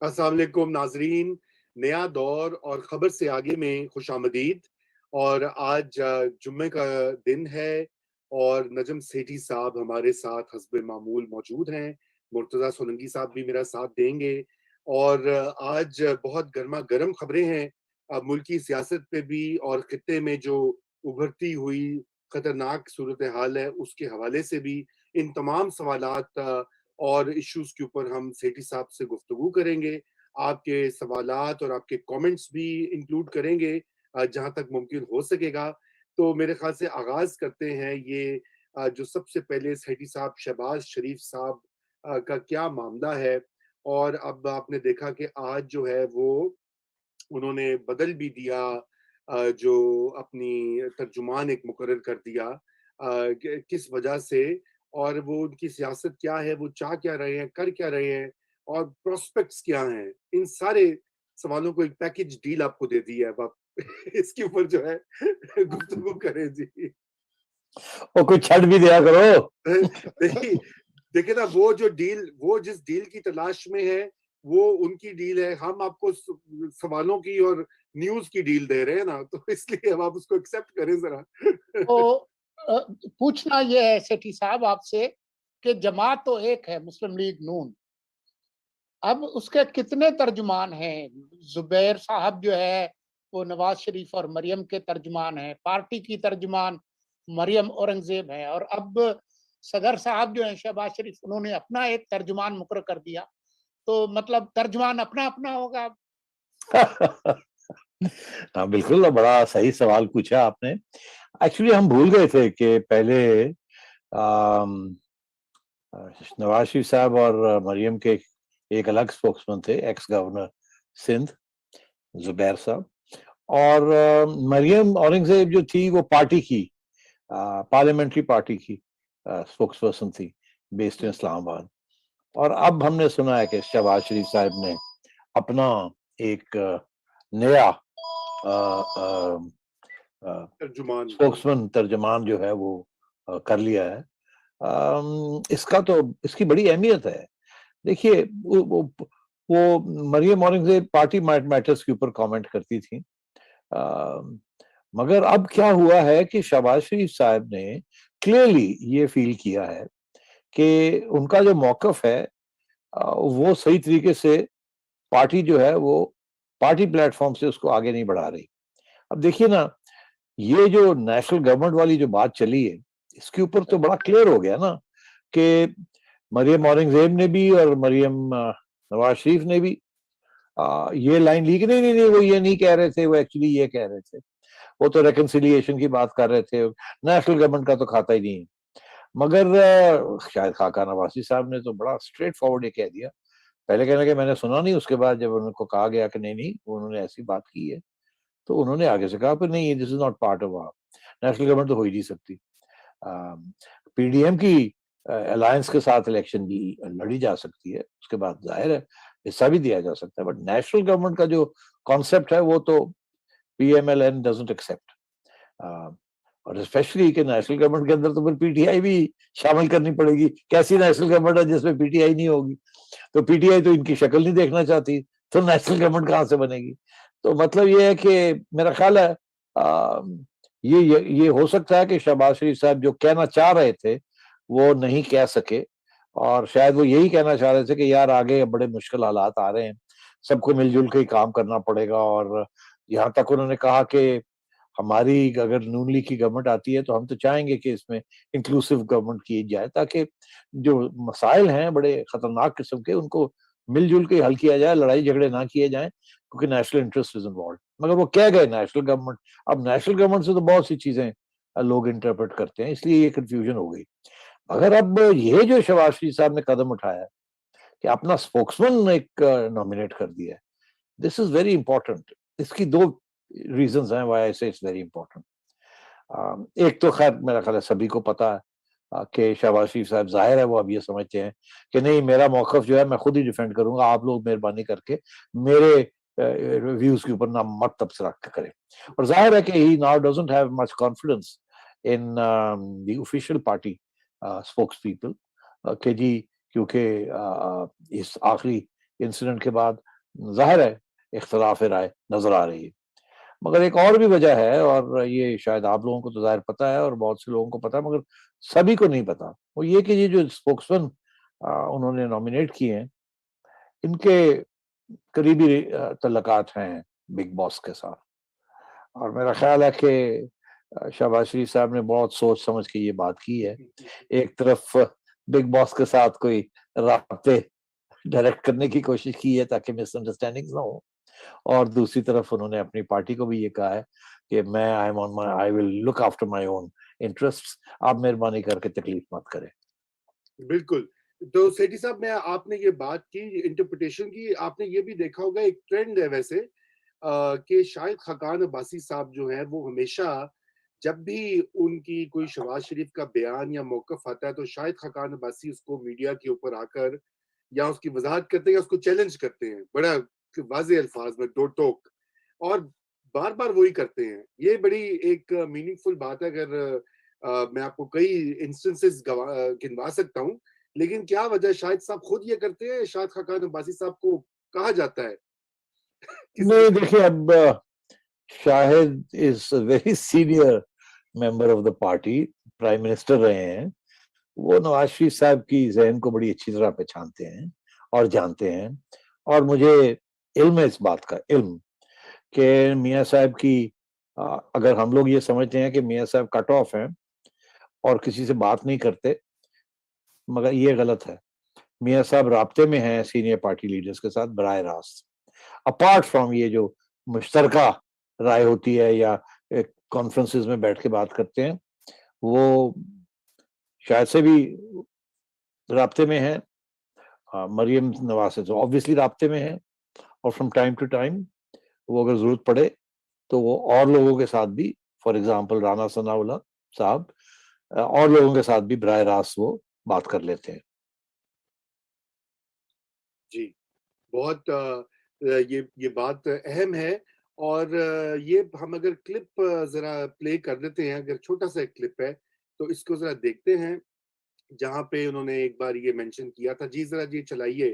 अस्सलाम वालेकुम नाजरीन, नया दौर और खबर से आगे में खुशामदीद। और आज जुम्मे का दिन है और नजम सेठी साहब हमारे साथ हस्बे मामूल मौजूद हैं। मुर्तज़ा सोलंकी साहब भी मेरा साथ देंगे और आज बहुत गर्मा गर्म खबरें हैं मुल्की सियासत पे भी और खित्ते में जो उभरती हुई खतरनाक सूरत हाल है उसके हवाले से भी। इन तमाम सवालात और इश्यूज के ऊपर हम सेठी साहब से गुफ्तगू करेंगे। आपके सवालात और आपके कमेंट्स भी इंक्लूड करेंगे जहाँ तक मुमकिन हो सकेगा। तो मेरे ख्याल से आगाज करते हैं ये जो सबसे पहले सेठी साहब शहबाज शरीफ साहब का क्या मामला है। और अब आपने देखा कि आज जो है वो उन्होंने बदल भी दिया, जो अपनी तर्जुमान एक मुकर्रर कर दिया किस वजह से, और वो उनकी सियासत क्या है, वो चाह क्या रहे हैं, कर क्या रहे हैं और प्रोस्पेक्ट्स क्या हैं। इन सारे सवालों को एक पैकेज डील आपको दे दी है। अब आप इसके ऊपर जो है गुफ्तगू करें जी। और कुछ छट भी दिया करो। देखिए देखिए ना, वो जो डील, वो जिस डील की तलाश में है वो उनकी डील है। हम आपको सवालों की और न्यूज की डील दे रहे हैं ना, तो इसलिए अब आप उसको एक्सेप्ट करें जरा। तो पूछना ये है सेठी साहब आपसे कि जमात तो एक है मुस्लिम लीग नून, अब उसके कितने तर्जुमान हैं? जुबैर साहब जो है वो नवाज शरीफ और मरियम के तर्जुमान हैं, पार्टी की तर्जुमान मरियम औरंगजेब है, और अब सदर साहब जो है शहबाज शरीफ, उन्होंने अपना एक तर्जुमान मुकर्रर कर दिया। तो मतलब तर्जुमान अपना अपना होगा। हाँ बिल्कुल, बड़ा सही सवाल पूछा आपने। एक्चुअली हम भूल गए थे कि पहले आम, नवाज शरीफ साहब और मरियम के एक अलग स्पोक्समैन थे, एक्स गवर्नर सिंध जुबैर साहब। और मरियम औरंगजेब जो थी वो पार्टी की, पार्लियामेंट्री पार्टी की स्पोक्स पर्सन थी, बेस्ड इन इस्लामाबाद। और अब हमने सुना है कि शहबाज शरीफ साहब ने अपना एक नया तर्जुमान। स्पोक्समैन तर्जमान जो है वो कर लिया है। इसका तो इसकी बड़ी अहमियत है। देखिए वो मरियम औरंगजेब पार्टी मैटर्स के ऊपर कमेंट करती थी, मगर अब क्या हुआ है कि शहबाज शरीफ साहब ने क्लियरली ये फील किया है कि उनका जो मौकफ है वो सही तरीके से पार्टी जो है वो पार्टी प्लेटफॉर्म से उसको आगे नहीं बढ़ा रही। अब देखिए ना, ये जो नेशनल गवर्नमेंट वाली जो बात चली है, इसके ऊपर तो बड़ा क्लियर हो गया ना कि मरियम औरंगजेब ने भी और मरियम नवाज शरीफ ने भी ये लाइन ली कि नहीं नहीं नहीं, वो ये नहीं कह रहे थे, वो एक्चुअली ये कह रहे थे। वो तो रेकन्सिलिएशन की बात कर रहे थे, नेशनल गवर्नमेंट का तो खाता ही नहीं है। मगर शायद खाका नवाजी साहब ने तो बड़ा स्ट्रेट फॉरवर्ड ये कह दिया। पहले कहने के मैंने सुना नहीं, उसके बाद जब उनको कहा गया कि नहीं नहीं उन्होंने ऐसी बात की है, तो उन्होंने आगे से कहा फिर नहीं, this is not part of national government, तो हो ही नहीं सकती। पीडीएम की अलायंस के साथ इलेक्शन भी लड़ी जा सकती है, उसके बाद जाहिर है हिस्सा भी दिया जा सकता है, बट नेशनल गवर्नमेंट का जो कॉन्सेप्ट है वो तो पीएमएलएन डजंट एक्सेप्ट। और स्पेशली कि नेशनल गवर्नमेंट के अंदर तो फिर पीटीआई भी शामिल करनी पड़ेगी। कैसी नेशनल गवर्नमेंट है जिसमें पीटीआई नहीं होगी? तो पीटीआई तो इनकी शक्ल नहीं देखना चाहती, तो नेशनल गवर्नमेंट कहां से बनेगी? तो मतलब ये है कि मेरा ख्याल है ये हो सकता है कि शहबाज शरीफ साहब जो कहना चाह रहे थे वो नहीं कह सके, और शायद वो यही कहना चाह रहे थे कि यार आगे बड़े मुश्किल हालात आ रहे हैं, सबको मिलजुल के ही काम करना पड़ेगा। और यहाँ तक उन्होंने कहा कि हमारी अगर नून लीग की गवर्नमेंट आती है तो हम तो चाहेंगे कि इसमें इंक्लूसिव गवर्नमेंट की जाए, ताकि जो मसाइल हैं बड़े खतरनाक किस्म के उनको मिलजुल के हल किया जाए, लड़ाई झगड़े ना किए जाएं, क्योंकि नेशनल इंटरेस्ट इज इन्वॉल्व। मगर वो कह गए नेशनल गवर्नमेंट। अब नेशनल गवर्नमेंट से तो बहुत सी चीजें लोग इंटरप्रेट करते हैं, इसलिए ये कंफ्यूजन हो गई। अगर अब ये जो शहबाज शरीफ साहब ने कदम उठाया कि अपना स्पोक्समैन एक नॉमिनेट कर दिया है, दिस इज वेरी इंपॉर्टेंट। इसकी दो रीजंस हैं व्हाई आई से इट्स वेरी इंपॉर्टेंट। एक तो खैर मेरा ख्याल है सभी को पता है कि शहबाज शरीफ साहब जाहिर है वो अब ये समझते हैं कि नहीं, मेरा मौकफ जो है मैं खुद ही डिफेंड करूंगा, आप लोग मेहरबानी करके मेरे व्यूज के ऊपर ना मत तबसरा करें। और जाहिर है कि he now doesn't have much confidence in the official party spokes people के जी, क्योंकि इस आखिरी इंसिडेंट के बाद जाहिर है इख्तलाफ राय नजर आ रही है। मगर एक और भी वजह है, और ये शायद आप लोगों को तो जाहिर पता है और बहुत से लोगों को पता है, मगर सभी को नहीं पता, वो ये कि ये जो स्पोक्समैन उन्होंने नॉमिनेट किए हैं, इनके करीबी तल्लकात हैं बिग बॉस के साथ। और मेरा ख्याल है कि शहबाज शरीफ साहब ने बहुत सोच समझ के ये बात की है। एक तरफ बिग बॉस के साथ कोई राब्ते डायरेक्ट करने की कोशिश की है ताकि मिसअंडरस्टैंडिंग ना हो, और दूसरी तरफ उन्होंने अपनी पार्टी को भी ये कहा है कि मैं I will look after my own interests, आप मेहरबानी करके तकलीफ मत करें। बिल्कुल। तो सेठी साहब, मैं आपने ये बात की इंटरप्रिटेशन की, आपने ये भी देखा होगा एक ट्रेंड है वैसे कि शायद खाकान अब्बासी साहब जो हैं वो हमेशा जब भी उनकी कोई शहबाज शरीफ का बयान या मौक़िफ़ आता है तो शायद खाकान अब्बासी उसको मीडिया के ऊपर आकर या उसकी वज़ाहत करते हैं या उसको चैलेंज करते हैं, बड़ा वाज़ेह अल्फ़ाज़ में दो टोक, और बार-बार वही करते हैं। ये बड़ी एक मीनिंगफुल बात है। अगर मैं आपको कई इंस्टेंसेस गिनवा सकता हूँ, लेकिन क्या वजह, शाहिद साहब खुद ये करते हैं, शाहिद खाकान अब्बासी साहब को कहा जाता है किसी नहीं, किसी देखिए, अब Shahid is very senior member of the party, prime minister रहे हैं, वो नवाज शरीफ साहब की जहन को बड़ी अच्छी तरह पहचानते हैं और जानते हैं। और मुझे इल्म है इस बात का, इल्म कि मियाँ साहब की अगर हम लोग ये समझते हैं कि मियाँ साहब कट ऑफ हैं और किसी से बात नहीं करते, मगर ये गलत है। मियाँ साहब राब्ते में हैं सीनियर पार्टी लीडर्स के साथ बराह रास्त, अपार्ट फ्रॉम ये जो मुश्तरका राय होती है या कॉन्फ्रेंसेस में बैठ के बात करते हैं, वो शायद से भी राब्ते में है। मरियम नवाज से तो ऑब्वियसली राब्ते में है, और फ्रॉम टाइम टू टाइम वो अगर जरूरत पड़े तो वो और लोगों के साथ भी, फॉर एग्जांपल राना सनाउल्लाह साहब, और लोगों के साथ भी बराह रास्त वो बात कर लेते हैं। जी, बहुत ये बात अहम है। और ये हम अगर क्लिप ज़रा प्ले कर देते हैं, अगर छोटा-सा एक क्लिप है, तो इसको ज़रा देखते हैं, जहाँ पे उन्होंने एक बार ये मेंशन किया था। जी, ज़रा जी चलाइए।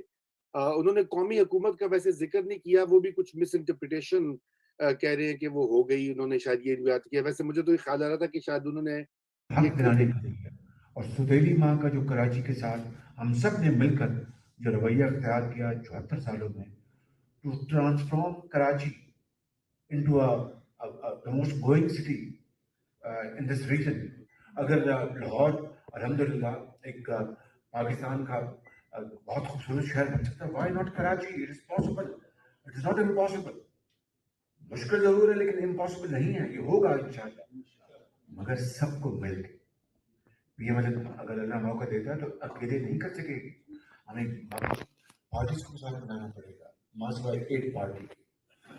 उन्होंने कौमी हुकूमत का वैसे ज़िक्र नहीं किया, वो भी कुछ मिस इंटरप्रिटेशन कह रहे हैं कि वो हो गई, उन्होंने शायद ये बात किया। वैसे मुझे तो ये ख्याल आ रहा था कि शायद उन्होंने ये हक दिलाने के लिए, और सुतेली माँ का जो कराची के साथ हम सब ने मिलकर जो रवैया अख्तियार किया 74 सालों में, to transform Karachi into the most growing city in this region. अगर लाहौर अल्हम्दुलिल्लाह एक पाकिस्तान का बहुत खूबसूरत शहर बन सकता है, why not Karachi? It is possible, it is not impossible. मुश्किल जरूर है लेकिन इम्पॉसिबल नहीं है, ये होगा इंशाल्लाह, मगर सबको मिलकर। ये मतलब अगर अल्लाह मौका देता है तो अकेले नहीं कर सकेगी, हमें पार्टीज को साथ बनाना पड़ेगा, मास्टर एट पार्टी,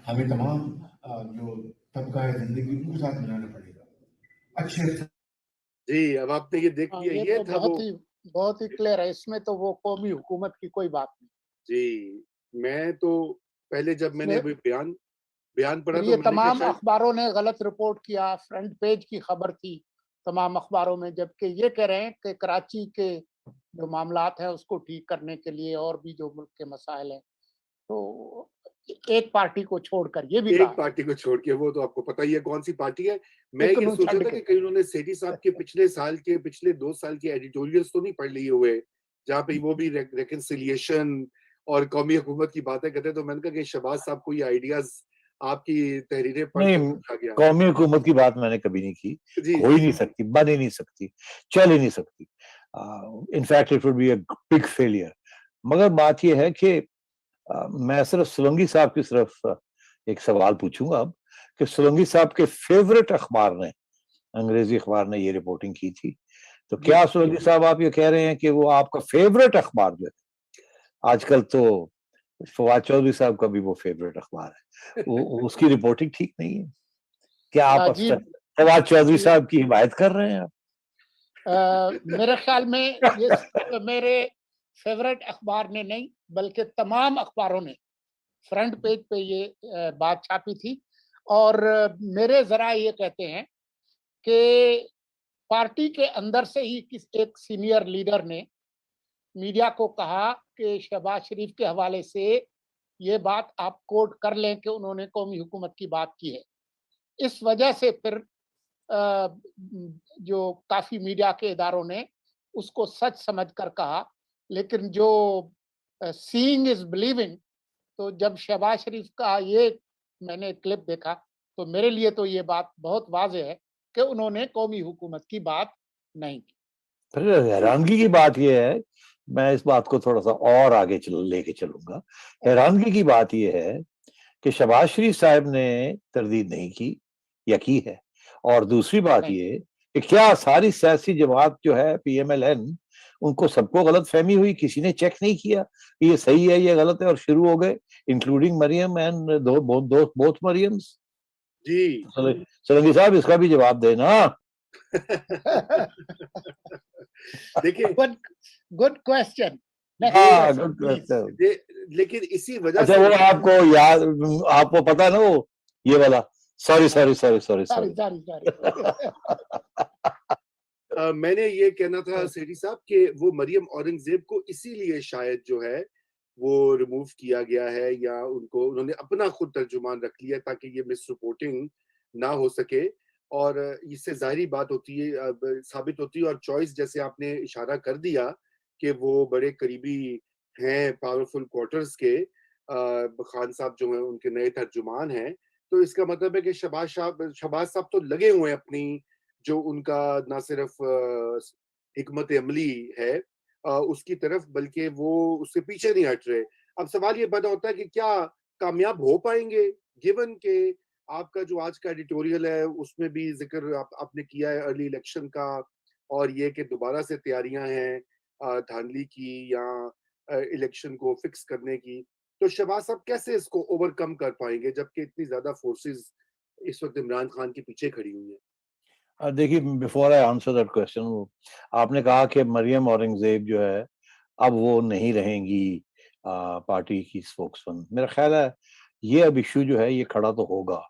हमें तमाम जो तबका है जिंदगी उनको साथ बनाना पड़ेगा। अच्छे जी, अब आपने ये देख लिया, ये ये तो था वो। बहुत ही क्लियर है, इसमें तो वो कौमी हुकूमत की कोई बात नहीं। जी, मैं तो पहले जब मैंने इसमें वो बयान बयान पढ़ा फिर तो ये मैंने कहा तमाम शायद अखबारों ने गलत रिपोर्ट किया, फ्रंट पेज की खबर थी तमाम अखबारों में, जबकि ये कह रहे हैं कि कराची के जो मामलात हैं उसको ठीक करने के लिए और भी जो मुल्क के मसाइल हैं, तो एक पार्टी को छोड़कर ये भी एक कहा, पार्टी को छोड़ के, वो तो आपको पता ही है कौन-सी पार्टी है। मैं एक ये नू सोच छड़ रहा था के। कि कहीं उन्होंने सेठी साहब के पिछले 2 साल के एडिटोरियल्स तो नहीं पढ़ लिए हुए, जहाँ पे वो भी रिकंसिलिएशन और कौमी हुकूमत की बातें करते हैं, तो मैंने कहा कि शहबाज साहब को ये आइडियाज़ आपकी तहरीरें पढ़ नहीं, के कुछ आ गया। कौमी हुकूमत की बात मैंने कभी नहीं की, जी, हो ही नहीं सकती, बन ही नहीं सकती, चल ही नहीं सकती। In fact it would be a big failure. मगर बात यह है कि मैं सिर्फ सोलंकी साहब की सिर्फ एक सवाल पूछूंगा अब, कि सोलंकी साहब के फेवरेट अखबार ने, अंग्रेजी अखबार ने ये रिपोर्टिंग की थी, तो जी। क्या सोलंकी साहब आप ये कह रहे हैं कि वो आपका फेवरेट अखबार जो है, आजकल तो फवाद चौधरी साहब का भी वो फेवरेट अखबार है, वो उसकी रिपोर्टिंग ठीक नहीं है? क्या आप जी फवाद चौधरी जी, साहब की हिमायत कर रहे हैं आप? मेरे ख्याल में ये मेरे फेवरेट अखबार ने नहीं बल्कि तमाम अखबारों ने फ्रंट पेज पे ये बात छापी थी, और मेरे जरा ये कहते हैं कि पार्टी के अंदर से ही किस एक सीनियर लीडर ने मीडिया को कहा कि शहबाज शरीफ के हवाले से ये बात आप कोट कर लें कि उन्होंने कौमी हुकूमत की बात की है। इस वजह से फिर जो काफ़ी मीडिया के इदारों ने उसको सच समझकर कहा, लेकिन जो सीइंग इज़ बिलीविंग, तो जब शहबाज शरीफ का ये मैंने क्लिप देखा, तो मेरे लिए तो ये बात बहुत वाज़ेह है कि उन्होंने कौमी हुकूमत की बात नहीं की। फिर हैरानगी की बात यह है, मैं इस बात को थोड़ा सा और आगे लेके चलूंगा। हैरानगी की बात यह है कि शहबाज शरीफ साहब ने तरदीद नहीं की या की है, और दूसरी बात नहीं, ये कि क्या सारी सियासी जमात जो है PMLN, उनको सबको गलत फहमी हुई, किसी ने चेक नहीं किया कि ये सही है ये गलत है, और शुरू हो गए, including Maryam and both Maryams. जी सोलंकी साहब इसका भी जवाब देना। देखिए, गुड क्वेश्चन। हाँ, गुड क्वेश्चन। लेकिन इसी वजह अच्छा, से वो आपको याद, आपको पता है ना वो ये वाला, sorry sorry sorry sorry sorry मैंने ये कहना था सेठी साहब कि वो मरियम औरंगजेब को इसीलिए शायद जो है वो रिमूव किया गया है, या उनको उन्होंने अपना खुद तर्जुमान रख लिया ताकि ये मिस रिपोर्टिंग ना हो सके। और इससे जाहिर बात होती है, साबित होती है, और चॉइस जैसे आपने इशारा कर दिया कि वो बड़े करीबी हैं पावरफुल क्वार्टर्स के, खान साहब जो हैं उनके नए तर्जुमान हैं, तो इसका मतलब है कि शहबाज साहब तो लगे हुए हैं अपनी जो उनका ना सिर्फ हिकमत अमली है उसकी तरफ, बल्कि वो उससे पीछे नहीं हट रहे। अब सवाल ये पैदा होता है कि क्या कामयाब हो पाएंगे, गिवन के आपका जो आज का एडिटोरियल है उसमें भी जिक्र आपने किया है अर्ली इलेक्शन का, और ये कि दोबारा से तैयारियां हैं धांधली की या इलेक्शन को फिक्स करने की, तो शहबाज साहब कैसे इसको ओवरकम कर पाएंगे जबकि इतनी ज्यादा फोर्सेस इस वक्त इमरान खान के पीछे खड़ी हुई हैं? देखिए, before I answer that question, आपने कहा कि मरियम औरंगजेब जो है अब वो नहीं रहेंगी पार्टी की स्पोक्समैन। मेरा ख्याल है ये अब इशू जो है ये खड़ा तो होगा।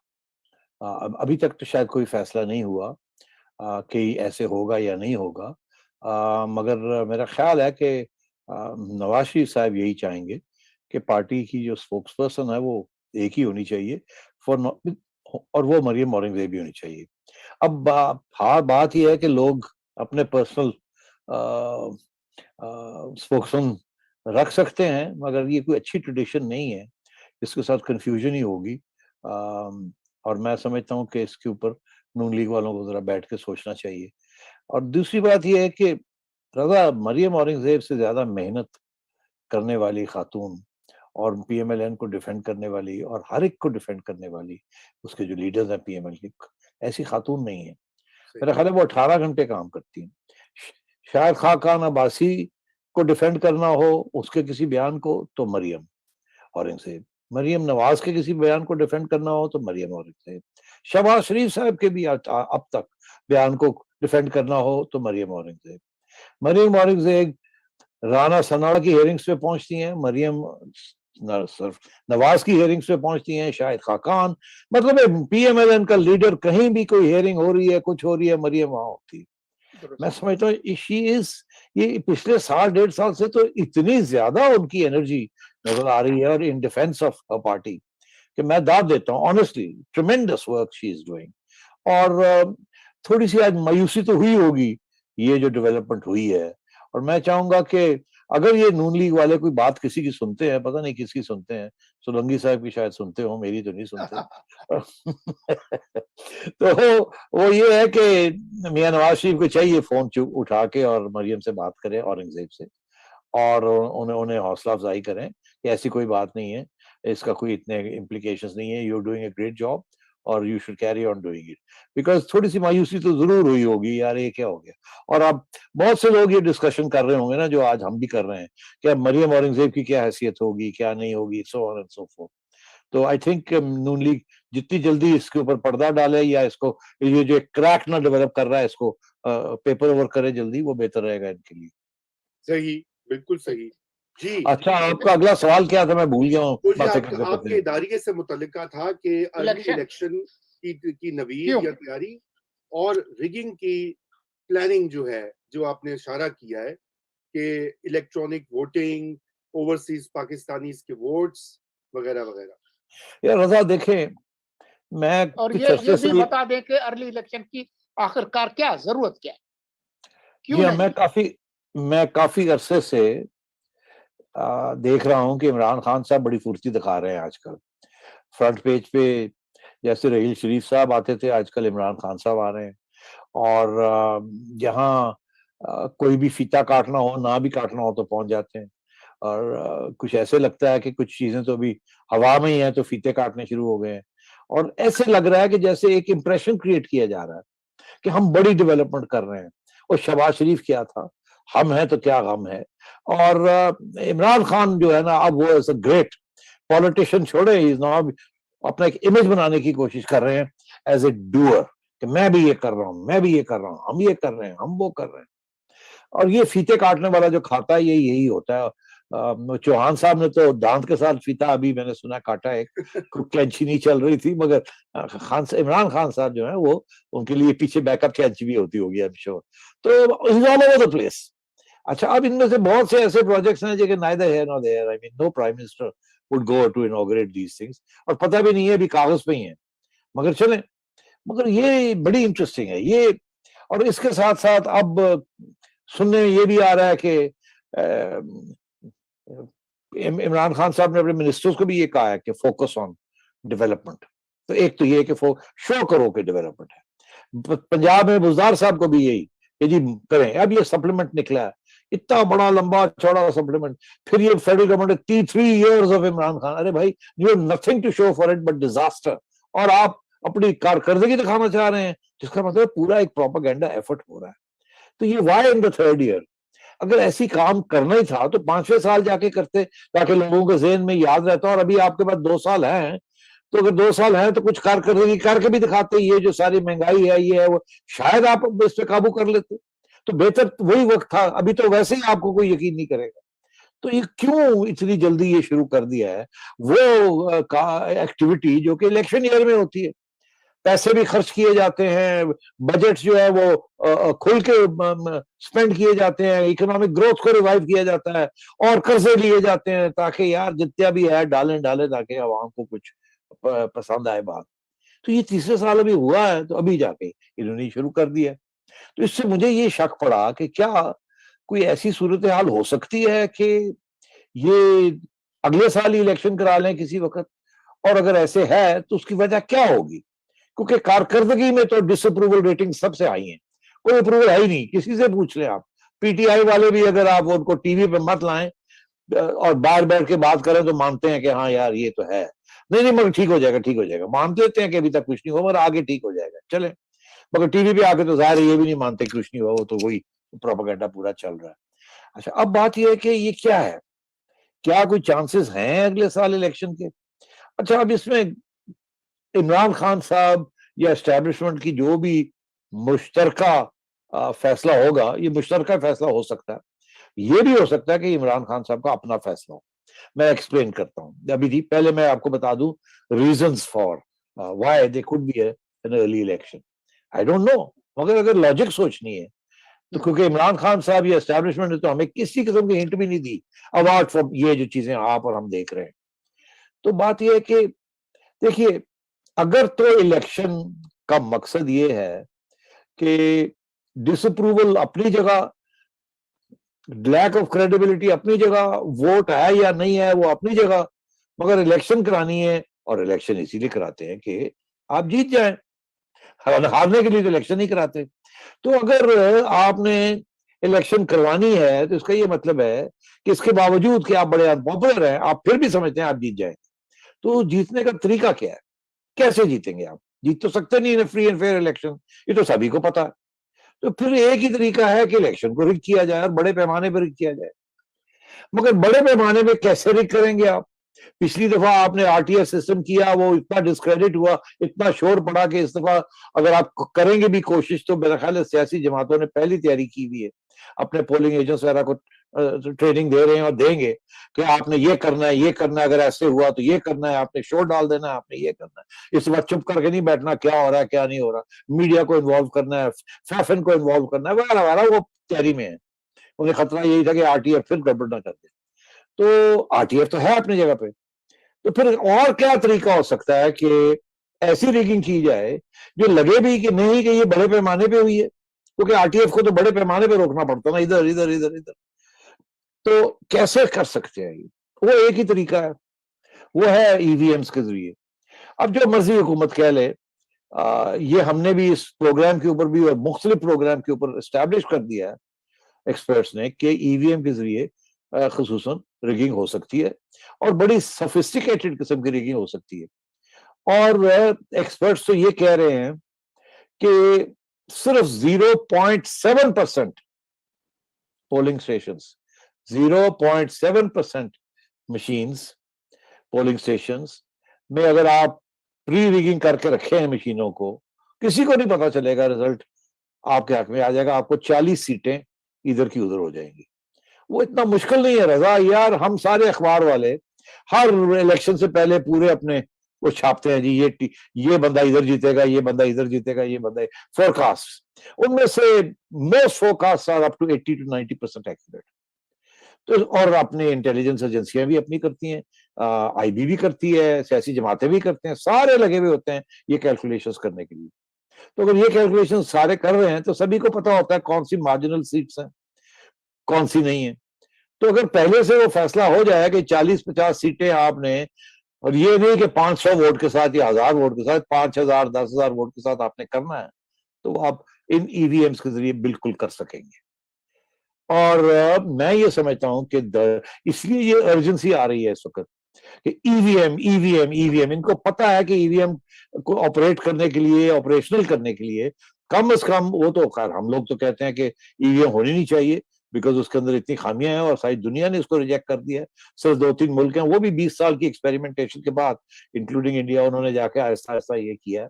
अभी तक तो शायद कोई फैसला नहीं हुआ कि ऐसे होगा या नहीं होगा, मगर मेरा ख्याल है कि नवाज शरीफ साहब यही चाहेंगे कि पार्टी की जो स्पोक्स पर्सन है वो एक ही होनी चाहिए और वो मरियम औरंगजेब ही होनी चाहिए। अब बात यह है कि लोग अपने पर्सनल स्पोक्समैन रख सकते हैं, मगर ये कोई अच्छी ट्रेडिशन नहीं है, इसके साथ कंफ्यूजन ही होगी। और मैं समझता हूँ कि इसके ऊपर नून लीग वालों को जरा बैठ के सोचना चाहिए। और दूसरी बात यह है कि रजा मरियम औरंगजेब से ज्यादा मेहनत करने वाली खातून और PMLN को डिफेंड करने वाली और हर एक को डिफेंड करने वाली उसके जो लीडर्स हैं PML के, ऐसी खातून नहीं है। मेरा ख्याल है वो 18 घंटे काम करती हैं। शायद खाकान अब्बासी को डिफेंड करना हो उसके किसी बयान को तो मरियम औरंगजेब, मरियम नवाज के किसी बयान को डिफेंड करना हो तो मरियम औरंगजेब, शहबाज शरीफ साहब के भी अब तक बयान को डिफेंड करना हो तो मरियम औरंगजेब। मरियम औरंगजेब राना सनाडा की हेयरिंग्स पे पहुंचती हैं, मरियम नवाज की हेयरिंग्स पे पहुंचती हैं, शायद खाकान, मतलब PMLN का लीडर कहीं भी कोई हेयरिंग हो रही है, कुछ हो रही है, मरियम वहां होती है। मैं समझता हूँ शी इज, ये पिछले साल 1.5 साल से तो इतनी ज्यादा उनकी एनर्जी नजर आ रही है और in defence of a party कि मैं दाद देता हूँ, honestly ट्रेमेंडस work she is doing. और थोड़ी सी आज मायूसी तो हुई होगी ये जो डेवलपमेंट हुई है, और मैं चाहूंगा कि अगर ये नून लीग वाले कोई बात किसी की सुनते हैं, पता नहीं किसकी सुनते हैं, सोलंकी साहब की शायद सुनते हो, मेरी तो नहीं सुनते तो वो ये है कि मियां नवाज शरीफ को चाहिए फोन उठा के और मरियम से बात करें, औरंगजेब से, और उन्हें उन्हें हौसला अफजाई करें कि ऐसी कोई बात नहीं है, इसका कोई इतने इम्प्लीकेशंस नहीं है, you are doing a great job और you should carry on doing it. Because थोड़ी सी मायूसी तो जरूर हुई होगी यार, ये क्या हो गया। और अब बहुत से लोग ये डिस्कशन कर रहे होंगे ना, जो आज हम भी कर रहे हैं, कि अब मरियम औरंगजेब की क्या हैसियत होगी, क्या नहीं होगी, so on and so fourth. तो आई थिंक नून लीग जितनी जल्दी इसके ऊपर पर्दा डाले या इसको, ये जो क्रैक ना डेवलप कर रहा है, इसको पेपर ओवर करे जल्दी, वो बेहतर रहेगा इनके लिए। सही, बिल्कुल सही जी। अच्छा, आपका अगला सवाल क्या था, मैं भूल गया हूँ मुझे बातें करते आपके करते। इदारिये से मुतल्लिका था कि अर्ली इलेक्शन की नवीद या तैयारी और रिगिंग की प्लानिंग जो है, जो आपने इशारा किया है कि इलेक्ट्रॉनिक वोटिंग, ओवरसीज पाकिस्तानीज के वोट्स वगैरह वगैरह। यार रजा देखें, मैं और कुछ ये अरसे भी से बता दें कि अर्ली इलेक्शन की आखिरकार क्या जरूरत क्या है, जी क्यों हाँ, नहीं? मैं काफी अरसे से देख रहा हूं कि इमरान खान साहब बड़ी फुर्ती दिखा रहे हैं आजकल। फ्रंट पेज पे जैसे रहील शरीफ साहब आते थे, आजकल इमरान खान साहब आ रहे हैं। और जहाँ कोई भी फीता काटना हो, ना भी काटना हो तो पहुंच जाते हैं। और कुछ ऐसे लगता है कि कुछ चीजें तो अभी हवा में ही हैं, तो फीते काटने शुरू हो गए हैं। और ऐसे लग रहा है कि जैसे एक इंप्रेशन क्रिएट किया जा रहा है कि हम बड़ी डेवलपमेंट कर रहे हैं। और शहबाज शरीफ क्या था, हम हैं तो क्या गम है। और इमरान खान जो है ना, अब वो एज अ ग्रेट पॉलिटिशियन छोड़े, इज नाउ अपना एक इमेज बनाने की कोशिश कर रहे हैं एज ए डूअर, कि मैं भी ये कर रहा हूं, मैं भी ये कर रहा हूं, हम ये कर रहे हैं, हम वो कर रहे हैं। और ये फीते काटने वाला जो खाता है, ये यही होता है। चौहान साहब ने तो दांत के साथ फीता अभी मैंने सुना काटा, एक कैंची नहीं चल रही थी, मगर इमरान खान साहब जो है वो, उनके लिए पीछे बैकअप कैंची भी होती होगी, आई एम श्योर। तो is all over the place. अच्छा, अब इनमें से बहुत से ऐसे प्रोजेक्ट्स हैं जो कि neither here nor there, I mean no prime minister would go to inaugurate these things, और पता भी नहीं है, अभी कागज पे ही है। मगर चले, मगर ये बड़ी इंटरेस्टिंग है ये। और इसके साथ साथ अब सुनने में ये भी आ रहा है कि इमरान खान साहब ने अपने मिनिस्टर्स को भी ये कहा है कि फोकस ऑन डेवलपमेंट। तो एक तो ये कि शो करो कि डेवलपमेंट है। पंजाब में बुज़दार साहब को भी यही कि जी करें। अब ये सप्लीमेंट निकला है, इतना बड़ा लंबा चौड़ा सप्लीमेंट, फिर ये federal government 3 years of Imran Khan, अरे भाई you have nothing to show for it but disaster, और आप अपनी कारकर्दगी दिखाना चाह रहे हैं, जिसका मतलब पूरा एक प्रोपेगेंडा एफर्ट हो रहा है। तो ये Y in the 3rd year? अगर ऐसी काम करना ही था तो 5वें साल जाके करते, ताकि लोगों के ज़हन में याद रहता। और अभी आपके पास 2 साल हैं, तो अगर 2 साल हैं तो कुछ कारकर्दगी करके भी दिखाते। ये जो सारी महंगाई है, ये है वो, शायद आप इस पे काबू कर लेते, तो बेहतर वही वक्त था। अभी तो वैसे ही आपको कोई यकीन नहीं करेगा। तो ये क्यों इतनी जल्दी ये शुरू कर दिया है वो एक्टिविटी जो कि इलेक्शन ईयर में होती है? पैसे भी खर्च किए जाते हैं, बजट जो है वो खुल के स्पेंड किए जाते हैं, इकोनॉमिक ग्रोथ को रिवाइव किया जाता है, और कर्जे लिए जाते हैं ताकि यार जितना भी है डालें डालें, ताकि आवाम को कुछ पसंद आए बात। तो ये 3रे साल अभी हुआ है, तो अभी जाके इन्होंने शुरू कर दिया। तो इससे मुझे ये शक पड़ा कि क्या कोई ऐसी सूरत हाल हो सकती है कि ये अगले साल ही इलेक्शन करा लें किसी वक्त, और अगर ऐसे है तो उसकी वजह क्या होगी? क्योंकि कारकर्दगी में तो डिसअप्रूवल रेटिंग सबसे हाई है, कोई अप्रूवल है ही नहीं, किसी से पूछ लें आप। पीटीआई वाले भी अगर आप उनको टीवी पे मत लाएं और बाहर बैठ के बात करें तो मानते हैं कि हाँ यार ये तो है, नहीं नहीं मगर ठीक हो जाएगा, ठीक हो जाएगा, मान देते हैं कि अभी तक कुछ नहीं हुआ मगर आगे ठीक हो जाएगा, चले। मगर टीवी पे आके तो जाहिर है ये भी नहीं मानते कुछ नहीं हुआ, वो तो वही प्रोपेगेंडा पूरा चल रहा है। अच्छा, अब बात ये है कि ये क्या है, क्या कोई चांसेस हैं अगले साल इलेक्शन के? अच्छा, अब इसमें इमरान खान साहब या एस्टेब्लिशमेंट की जो भी मुश्तरका फैसला होगा, ये मुश्तरका फैसला हो सकता है। ये भी हो सकता है कि इमरान खान साहब का अपना फैसला हो। मैं एक्सप्लेन करता हूँ। अभी पहले मैं आपको बता दूं reasons for why they could be an early election. I don't know, मगर अगर लॉजिक सोचनी है तो क्योंकि इमरान खान साहब या एस्टेब्लिशमेंट ने तो हमें किसी किस्म की हिंट भी नहीं दी अवार्ड फ्रॉम ये जो चीजें आप और हम देख रहे हैं। तो बात यह है कि देखिए, अगर तो इलेक्शन का मकसद ये है कि डिसअप्रूवल अपनी जगह, लैक ऑफ क्रेडिबिलिटी अपनी जगह, वोट है या नहीं है वो अपनी जगह, मगर इलेक्शन करानी है, और इलेक्शन इसीलिए कराते हैं कि आप जीत जाएं। हारने के लिए तो इलेक्शन नहीं कराते। तो अगर आपने इलेक्शन करवानी है तो इसका ये मतलब है कि इसके बावजूद कि आप बड़े अनपॉपुलर हैं, आप फिर भी समझते हैं आप जीत जाएंगे। तो जीतने का तरीका क्या है, कैसे जीतेंगे आप? जीत तो सकते नहीं है फ्री एंड फेयर इलेक्शन, ये तो सभी को पता है। तो फिर एक ही तरीका है कि इलेक्शन को रिग किया जाए और बड़े पैमाने पर रिग किया जाए। मगर बड़े पैमाने पे कैसे रिग करेंगे आप? पिछली दफा आपने आरटीआई सिस्टम किया, वो इतना डिस्क्रेडिट हुआ, इतना शोर पड़ा कि इस दफा अगर आप करेंगे भी कोशिश तो मेरा ख्याल है सियासी जमातों ने पहली तैयारी की हुई है, अपने पोलिंग एजेंट्स वगैरह को ट्रेनिंग दे रहे हैं और देंगे कि आपने ये करना है, ये करना है, अगर ऐसे हुआ तो ये करना है, आपने शोर डाल देना है, आपने ये करना है। इस वक्त चुप करके नहीं बैठना, क्या हो रहा है क्या नहीं हो रहा, मीडिया को इन्वॉल्व करना है, फैफन को इन्वॉल्व करना है, वगैरह वगैरह, वो तैयारी में है। उन्हें खतरा यही था कि आरटीएफ फिर गड़बड़ ना कर दे। तो आरटीएफ तो है अपनी जगह पे, तो फिर और क्या तरीका हो सकता है कि ऐसी रिगिंग की जाए जो लगे भी कि नहीं कि ये बड़े पैमाने पे हुई है, क्योंकि आरटीएफ को तो बड़े पैमाने पे रोकना पड़ता ना, इधर इधर इधर इधर। तो कैसे कर सकते हैं ये? वो एक ही तरीका है, वो है ईवीएम्स के जरिए। अब जो मर्जी हुकूमत कह ले, ये हमने भी इस प्रोग्राम के ऊपर भी और मुख्तलिफ प्रोग्राम के ऊपर एस्टैब्लिश कर दिया है एक्सपर्ट्स ने कि ईवीएम के जरिए खुसूसन रिगिंग हो सकती है और बड़ी सोफिस्टिकेटेड किस्म की रिगिंग हो सकती है। और एक्सपर्ट्स तो ये कह रहे हैं कि सिर्फ 0.7% polling stations, 0.7% machines, polling stations में अगर आप प्री रिगिंग करके रखे हैं मशीनों को, किसी को नहीं पता चलेगा, रिजल्ट आपके हक में आ जाएगा, आपको 40 सीटें इधर की उधर हो जाएंगी। वो इतना मुश्किल नहीं है रजा यार। हम सारे अखबार वाले हर इलेक्शन से पहले पूरे अपने वो छापते हैं जी, ये बंदा इधर जीतेगा, ये बंदा इधर जीतेगा, ये बंदा, फोरकास्ट। उनमें से most forecast are up to 80 to 90% accurate. तो और अपने इंटेलिजेंस एजेंसियां भी अपनी करती हैं, आईबी भी करती है, सियासी जमातें भी करते हैं, सारे लगे हुए होते हैं ये कैलकुलेशंस करने के लिए। तो अगर ये कैलकुलेशन सारे कर रहे हैं तो सभी को पता होता है कौन सी मार्जिनल सीट्स हैं, कौन सी नहीं है। तो अगर पहले से वो फैसला हो जाए कि 40-50 सीटें आपने, और ये नहीं कि 500 वोट के साथ या 1000 वोट के साथ, 5000 10,000 वोट के साथ आपने करना है, तो आप इन ईवीएम्स के जरिए बिल्कुल कर सकेंगे। और मैं ये समझता हूं कि इसलिए ये अर्जेंसी आ रही है इस वक्त कि ईवीएम ईवीएम ईवीएम, इनको पता है कि ईवीएम को ऑपरेट करने के लिए, ऑपरेशनल करने के लिए कम से कम, वो तो खैर हम लोग तो कहते हैं कि ईवीएम होनी नहीं चाहिए बिकॉज उसके अंदर इतनी खामियां हैं और सारी दुनिया ने इसको रिजेक्ट कर दिया है। सिर्फ 2-3 मुल्क हैं, वो भी 20 साल की एक्सपेरिमेंटेशन के बाद, इंक्लूडिंग इंडिया, उन्होंने जाके आहिस्ता आहिस्ता ये किया है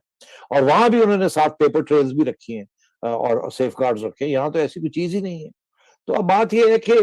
और वहां भी उन्होंने साथ पेपर ट्रेल्स भी रखी हैं और सेफ गार्ड्स रखे हैं। यहाँ तो ऐसी कोई चीज ही नहीं है। तो अब बात यह है कि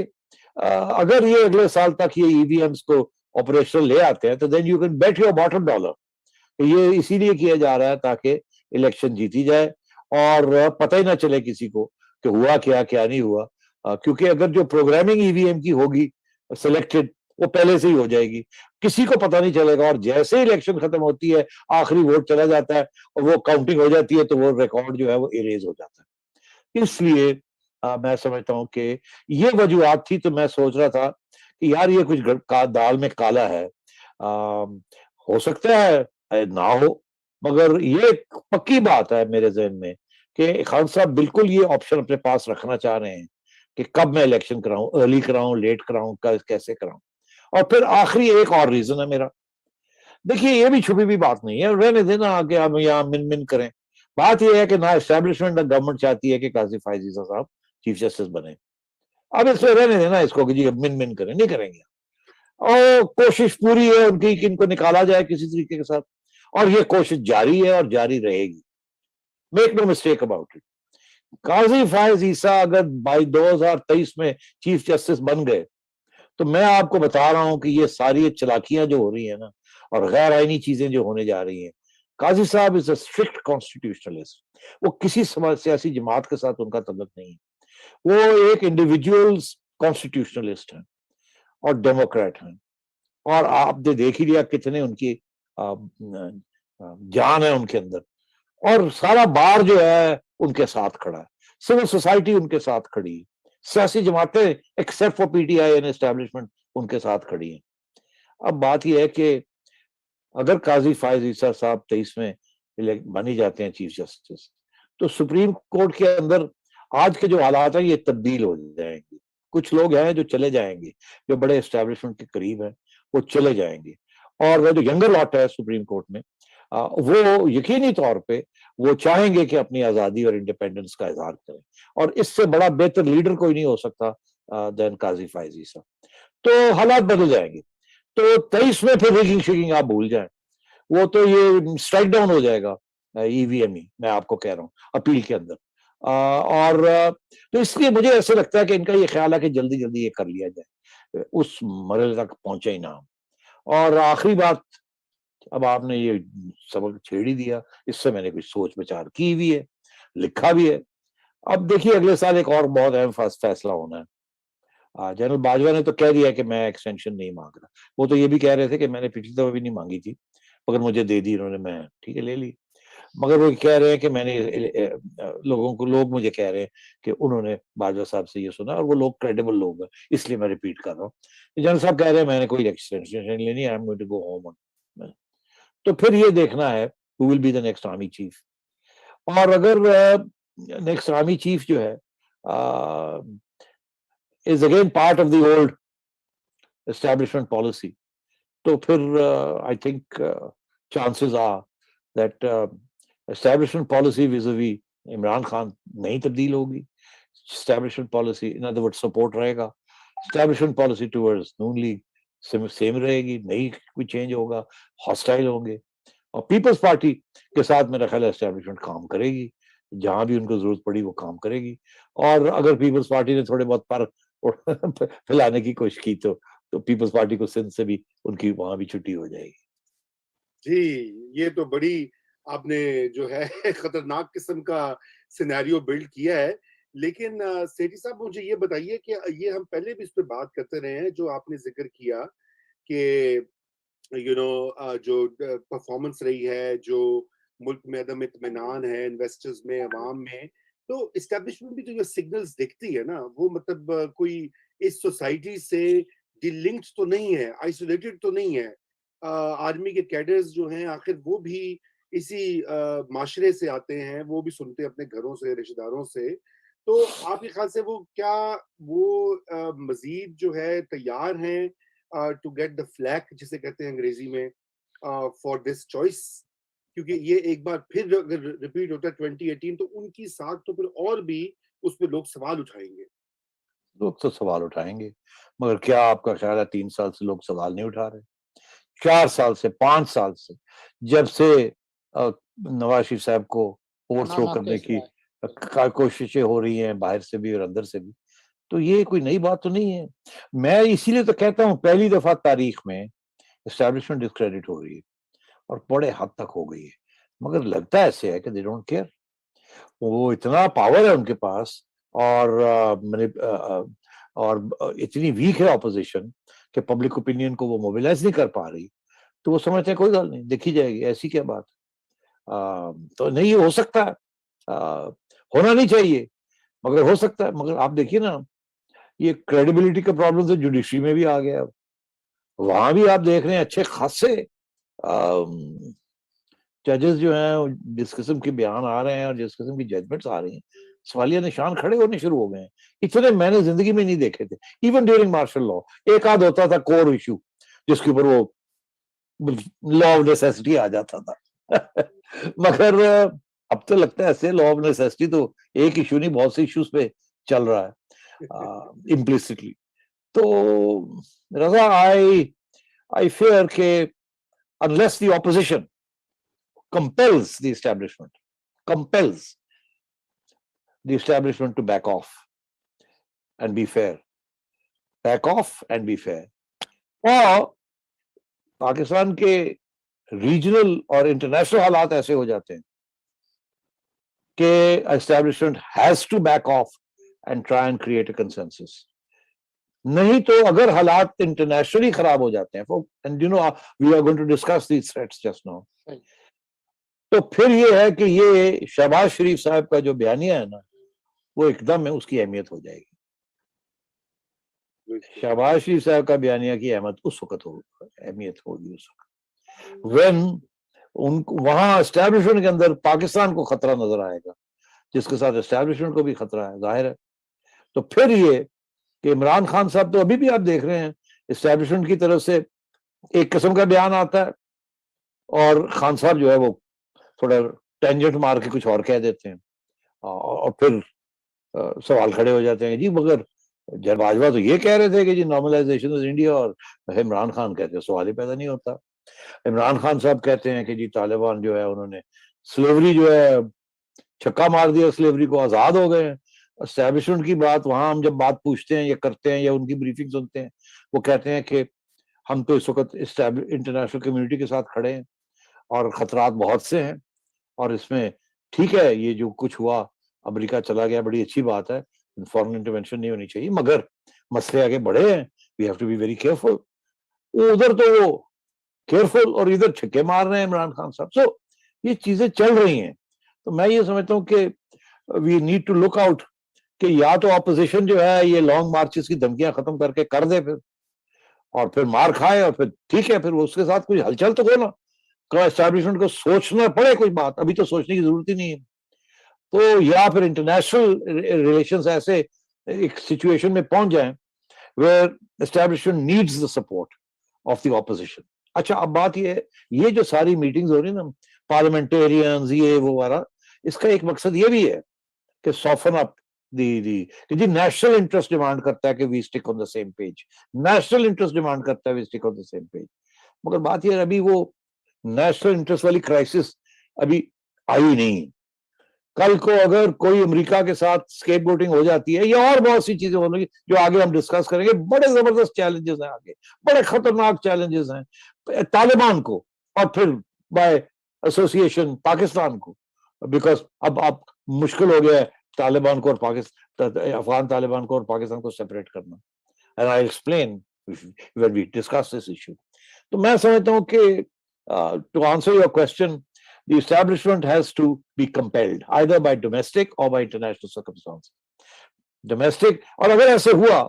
अगर ये अगले साल तक ये ईवीएम्स को ऑपरेशनल ले आते हैं तो then you can bet your bottom dollar. ये इसीलिए किया जा रहा है ताकि इलेक्शन जीती जाए और पता ही ना चले किसी को कि हुआ क्या क्या नहीं हुआ, क्योंकि अगर जो प्रोग्रामिंग ईवीएम की होगी सिलेक्टेड, वो पहले से ही हो जाएगी, किसी को पता नहीं चलेगा। और जैसे ही इलेक्शन खत्म होती है, आखिरी वोट चला जाता है और वो काउंटिंग हो जाती है, तो वो रिकॉर्ड जो है वो इरेज हो जाता है। इसलिए मैं समझता हूं कि ये वजूहत थी। तो मैं सोच रहा था कि यार ये कुछ दाल में काला है, हो सकता है ना हो, मगर ये पक्की बात है मेरे जहन में कि खान साहब बिल्कुल ये ऑप्शन अपने पास रखना चाह रहे हैं कि कब मैं इलेक्शन कराऊं, अर्ली कराऊं, लेट कराऊं, कैसे कराऊं। और फिर आखिरी एक और रीजन है मेरा, देखिए ये भी छुपी भी बात नहीं है, रहने देना आगे हम यहाँ मिन मिन करें। बात यह है कि ना एस्टेब्लिशमेंट ना गवर्नमेंट चाहती है कि काजी फायज ईसा साहब चीफ जस्टिस बने। अब इसमें रहने देना इसको कि जी मिन मिन करें, नहीं करेंगे। और कोशिश पूरी है उनकी कि इनको निकाला जाए किसी तरीके के साथ, और ये कोशिश जारी है और जारी रहेगी। Make no mistake about it. Qazi Faez Isa अगर बाई 2023 में चीफ जस्टिस बन गए तो मैं आपको बता रहा हूं कि ये सारी चालाकियां जो हो रही है ना और गैर आईनी चीजें जो होने जा रही हैं, काजी साहब इज अ स्ट्रिक्ट कॉन्स्टिट्यूशनलिस्ट। वो किसी सियासी जमात के साथ उनका तल्लुक नहीं है, वो एक इंडिविजुअल्स कॉन्स्टिट्यूशनलिस्ट हैं और डेमोक्रेट हैं। और आपने देख ही लिया कितने उनकी जान है उनके अंदर, और सारा बार जो है उनके साथ खड़ा है, सिविल सोसाइटी उनके साथ खड़ी है, सियासी जमातें except for PTI and establishment उनके साथ खड़ी है। अब बात यह है कि अगर काजी फायज ईसा साहब 23 में बनी जाते हैं चीफ जस्टिस, तो सुप्रीम कोर्ट के अंदर आज के जो हालात हैं ये तब्दील हो जाएंगे। कुछ लोग हैं जो चले जाएंगे, जो बड़े एस्टेब्लिशमेंट के करीब हैं वो चले जाएंगे, और वो जो यंगर लॉट है सुप्रीम कोर्ट में, वो यकीनी तौर पे वो चाहेंगे कि अपनी आजादी और इंडिपेंडेंस का इजहार करें, और इससे बड़ा बेहतर लीडर कोई नहीं हो सकता देन काजी फायज ईसा। तो हालात बदल जाएंगे। तो 23 में फिर रिगिंग शिगिंग आप भूल जाएं, वो तो ये स्ट्राइक डाउन हो जाएगा ईवीएम ही, मैं आपको कह रहा हूँ अपील के अंदर। और तो इसलिए मुझे ऐसे लगता है कि इनका ये ख्याल है कि जल्दी जल्दी ये कर लिया जाए, उस मरहले तक पहुंचे ही ना। और आखिरी बात, अब आपने ये सबक छेड़ ही दिया, इससे मैंने कुछ सोच विचार की भी है, लिखा भी है। अब देखिए अगले साल एक और बहुत अहम फैसला होना है, जनरल बाजवा ने तो कह दिया कि मैं एक्सटेंशन नहीं मांग रहा। वो तो ये भी कह रहे थे कि मैंने पिछली दफा भी नहीं मांगी थी, मगर मुझे दे दी इन्होंने, मैं ठीक है ले ली। मगर वो कह रहे हैं कि लोग मुझे कह रहे हैं कि उन्होंने बाजवा साहब से ये सुना और वो लोग क्रेडिबल लोग हैं, इसलिए मैं रिपीट कर रहा हूँ। जनरल साहब कह रहे हैं मैंने कोई एक्सटेंशन लेनी, I am going to go home. तो फिर ये देखना है who will be the next army chief. और अगर नेक्स्ट आर्मी चीफ जो है is again part of the old establishment policy, तो फिर I think chances are that establishment policy vis-a-vis Imran Khan नहीं तब्दील होगी। Establishment policy in other words support रहेगा। Establishment policy towards Noon League same रहेगी, नहीं कोई चेंज होगा, हॉस्टाइल होंगे। और पीपल्स पार्टी के साथ मेरा ख्याल है एस्टैब्लिशमेंट काम करेगी, जहां भी उनको जरूरत पड़ी वो काम करेगी। और अगर पीपल्स पार्टी ने थोड़े बहुत पर फैलाने की कोशिश की तो पीपल्स पार्टी को सिंध से भी उनकी वहां भी छुट्टी हो जाएगी। जी, ये तो बड़ी आपने जो है खतरनाक किस्म का सिनेरियो बिल्ड किया है। लेकिन सेठी साहब मुझे ये बताइए कि ये हम पहले भी इस पे बात करते रहे हैं, जो आपने ज़िक्र किया कि जो परफॉर्मेंस रही है, जो मुल्क में अदम इत्मीनान है इन्वेस्टर्स में, अवाम में, तो एस्टेब्लिशमेंट भी तो जो सिग्नल्स दिखती है ना, वो मतलब कोई इस सोसाइटी से डिलिंक्ड तो नहीं है, आइसोलेटेड तो नहीं है। आर्मी के कैडर्स जो हैं आखिर वो भी इसी माशरे से आते हैं, वो भी सुनते हैं अपने घरों से, रिश्तेदारों से। तो आपके ख्याल से वो क्या वो मजीद जो है तैयार हैं टू गेट द फ्लैक जिसे कहते हैं अंग्रेजी में फॉर दिस चॉइस? क्योंकि ये एक बार फिर अगर रिपीट होता है 2018 तो उनकी साथ तो फिर और भी उस पे लोग सवाल उठाएंगे। लोग तो सवाल उठाएंगे, मगर क्या आपका ख्याल है 3 साल से लोग सवाल नहीं उठा रहे? 4 साल से, 5 साल से, जब से नवाज शरीफ साहब को ओवरथ्रो पनामा करने केस की हुआ है। कोशिशें हो रही हैं बाहर से भी और अंदर से भी, तो ये कोई नई बात तो नहीं है। मैं इसीलिए तो कहता हूँ पहली दफा तारीख में एस्टैब्लिशमेंट डिस्क्रेडिट हो रही है और बड़े हद तक हो गई है। मगर लगता ऐसे है कि दे डोंट केयर। वो इतना पावर है उनके पास और इतनी वीक है ऑपोजिशन कि पब्लिक ओपिनियन को वो मोबिलाइज नहीं कर पा रही, तो वो समझते हैं कोई गल नहीं, देखी जाएगी, ऐसी क्या बात। तो नहीं हो सकता है, होना नहीं चाहिए, मगर हो सकता है। मगर आप देखिए ना, ये क्रेडिबिलिटी का प्रॉब्लम तो जुडिशरी में भी आ गया। वहां भी आप देख रहे हैं अच्छे खासे जजेस जो हैं, जिस किस्म के बयान आ रहे हैं और जिस किस्म की जजमेंट्स आ रही हैं, सवालिया निशान खड़े होने शुरू हो गए हैं। इतने मैंने जिंदगी में नहीं देखे थे। इवन ड्यूरिंग मार्शल लॉ एक आध होता था कोर इशू जिसके ऊपर वो लॉ ऑफ नेसेसिटी आ जाता था मगर अब तो लगता है ऐसे लॉ ऑफ नेसेसिटी तो एक इशू नहीं बहुत से इश्यूज पे चल रहा है इम्प्लिसिटली। तो रजा आई फेयर के unless the opposition compels the establishment to back off and be fair, और पाकिस्तान के रीजनल और इंटरनेशनल हालात ऐसे हो जाते हैं कि establishment has to back off and try and create a consensus. नहीं तो अगर हालात इंटरनेशनली खराब हो जाते हैं, and we are going to discuss these threats just now, तो फिर ये है कि ये शहबाज शरीफ साहब का जो बयानिया है ना, वो एकदम में उसकी अहमियत हो जाएगी। शहबाज शरीफ साहब का बयानिया की अहमियत होगी उस वक्त व्हेन उनको वहां एस्टैब्लिशमेंट के अंदर पाकिस्तान को खतरा नजर आएगा, जिसके साथ एस्टैब्लिशमेंट को भी खतरा है, जाहिर है। तो फिर ये कि इमरान खान साहब तो अभी भी आप देख रहे हैं एस्टैब्लिशमेंट की तरफ से एक किस्म का बयान आता है और खान साहब जो है वो थोड़ा टेंजेंट मार के कुछ और कह देते हैं और फिर सवाल खड़े हो जाते हैं जी मगर जब बाजवा तो ये कह रहे थे कि जी नॉर्मलाइजेशन ऑफ इंडिया, और इमरान खान कहते हैं सवाल ही पैदा नहीं होता। इमरान खान साहब कहते हैं कि जी तालिबान जो है उन्होंने स्लेवरी जो है छक्का मार दिया, स्लेवरी को आजाद हो गए। एस्टैब्लिशमेंट की बात वहां हम जब बात पूछते हैं या करते हैं या उनकी ब्रीफिंग सुनते हैं, वो कहते हैं कि हम तो इस वक्त इंटरनेशनल कम्युनिटी के साथ खड़े हैं और खतरात बहुत से हैं और इसमें ठीक है ये जो कुछ हुआ, अमेरिका चला गया, बड़ी अच्छी बात है, फॉरेन इंटरवेंशन नहीं होनी चाहिए, मगर मसले आगे बढ़े हैं, we have to be very careful. उधर तो वो केयरफुल और इधर छक्के मार रहे हैं इमरान खान साहब। सो ये चीजें चल रही हैं। तो मैं ये समझता हूँ कि we need to look out कि या तो ऑपोजिशन जो है ये लॉन्ग मार्चेस की धमकियां खत्म करके कर दे फिर, और फिर मार खाए, और फिर ठीक है, फिर उसके साथ कोई हलचल तो हो ना, एस्टैब्लिशमेंट को सोचना पड़े कोई बात। अभी तो सोचने की जरूरत ही नहीं है। तो या फिर इंटरनेशनल रिलेशंस ऐसे एक सिचुएशन में पहुंच जाएं where establishment needs the support of the opposition. अच्छा, अब बात ये जो सारी मीटिंग्स हो रही है ना, पार्लियामेंटेरियंस ये वो वाला, इसका एक मकसद ये भी है कि सॉफन अप दी कि जी नेशनल इंटरेस्ट डिमांड करता है कि we stick on the same page, national interest demand करता है we stick on the same page. मगर बात ये अभी वो नेशनल इंटरेस्ट वाली क्राइसिस अभी आई नहीं। कल को अगर कोई अमेरिका के साथ स्केपगोटिंग हो जाती है या और बहुत सी चीजें होंगी जो आगे हम डिस्कस करेंगे, बड़े जबरदस्त चैलेंजेस हैं आगे, बड़े खतरनाक चैलेंजेस हैं तालिबान को और फिर बाय एसोसिएशन पाकिस्तान को, बिकॉज अब मुश्किल हो गया है तालिबान को और पाकिस्तान, अफगान तालिबान को और पाकिस्तान को सेपरेट करना। And I explain when we discuss this issue. तो मैं समझता हूँ कि to answer your question, the establishment has to be compelled either by domestic or by international circumstances. Domestic, और अगर ऐसे हुआ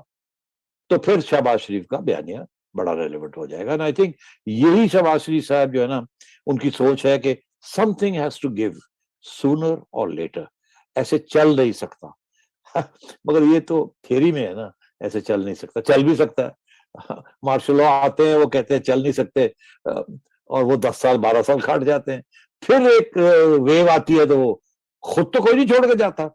तो फिर शहबाज शरीफ का बयानिया बड़ा रेलेवेंट हो जाएगा। एंड आई थिंक यही शहबाज शरीफ साहब जो है ना, उनकी सोच है कि something has to give sooner और लेटर। ऐसे चल नहीं सकता मगर ये तो थियरी में है ना, ऐसे चल नहीं सकता। चल भी सकता है, मार्शल लॉ आते हैं, वो कहते हैं चल नहीं सकते, और वो 10 साल 12 साल काट जाते हैं। फिर एक वेव आती है तो वो खुद तो कोई नहीं छोड़ के जाता।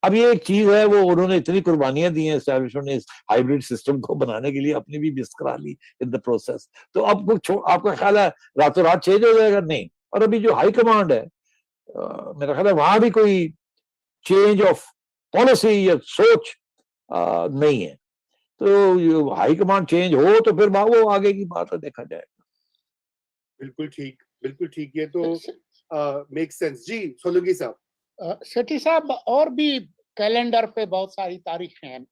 अब ये एक चीज है, वो उन्होंने इतनी कुर्बानियां दी हैं एस्टैब्लिशमेंट ने इस हाइब्रिड सिस्टम को बनाने के लिए, अपनी भी मिस करा ली इन द प्रोसेस। तो अब आपका ख्याल है रातों रात चेंज हो जाएगा? नहीं। और अभी जो हाई कमांड है, मेरा ख्याल है वहां भी कोई चेंज ऑफ पॉलिसी या सोच नहीं है। तो हाई कमांड चेंज हो तो फिर वो आगे की बात है, देखा जाएगा। बिल्कुल ठीक, बिल्कुल ठीक। ये तो मेक सेंस। जी सोलंकी साहब। सेठी साहब, और भी कैलेंडर पे बहुत सारी तारीखें हैं।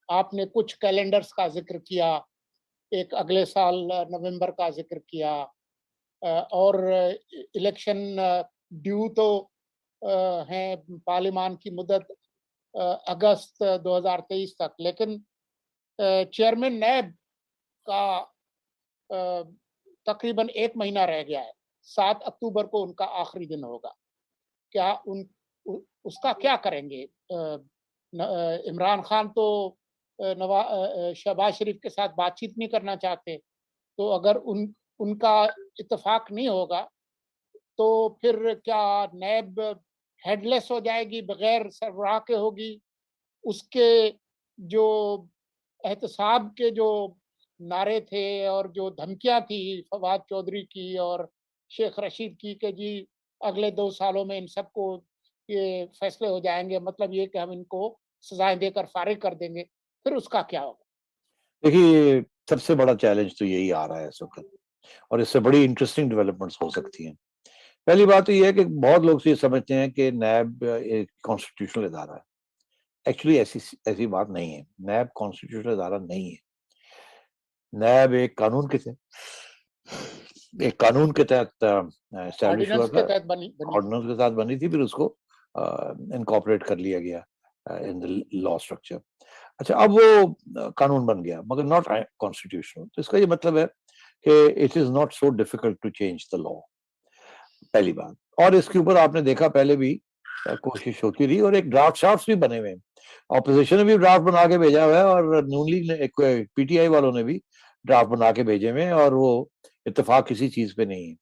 आपने कुछ कैलेंडर्स का जिक्र किया, एक अगले साल नवंबर का जिक्र किया, और इलेक्शन ड्यू तो है, पार्लियामान की मुद्दत अगस्त 2023 तक, लेकिन चेयरमैन नैब का तकरीबन 1 महीना रह गया है। 7 अक्टूबर को उनका आखिरी दिन होगा। क्या उसका क्या करेंगे? इमरान खान तो शहबाज शरीफ के साथ बातचीत नहीं करना चाहते, तो अगर उनका इत्तेफाक नहीं होगा तो फिर क्या नैब हेडलेस हो जाएगी, बगैर सरबराह के होगी? उसके जो एहतसाब के जो नारे थे और जो धमकियां थी फवाद चौधरी की और शेख रशीद की कि जी अगले 2 सालों में इन सबको ये फैसले हो जाएंगे, मतलब ये कि हम इनको सजाएं देकर फारिग कर देंगे, फिर उसका क्या होगा? देखिए, सबसे बड़ा चैलेंज तो यही आ रहा है इस वक्त, और इससे बड़ी इंटरेस्टिंग डेवलपमेंट्स हो सकती हैं। पहली बात तो ये है कि बहुत लोग ये समझते हैं कि नैब एक कॉन्स्टिट्यूशनल इदारा है। एक्चुअली ऐसी बात नहीं है। नैब कॉन्स्टिट्यूशनल इदारा नहीं है। नैब एक कानून के तहत एस्टैब्लिश हुआ था, ऑर्डिनेंस के साथ बनी थी, फिर उसको इनकॉर्पोरेट कर लिया गया इन द लॉ स्ट्रक्चर। अच्छा, अब वो कानून बन गया मगर नॉट कॉन्स्टिट्यूशनल। तो इसका ये मतलब है कि it is not so difficult to change the law, पहली बात। और इसके ऊपर आपने देखा पहले भी कोशिश होती रही, और एक ड्राफ्ट भी बने हुए हैं। ऑपोजिशन ने भी ड्राफ्ट बना के भेजा हुआ है, और नून लीग ने, पीटीआई वालों ने भी ड्राफ्ट बना के भेजे हुए हैं, और वो इत्तेफाक किसी चीज पे नहीं है।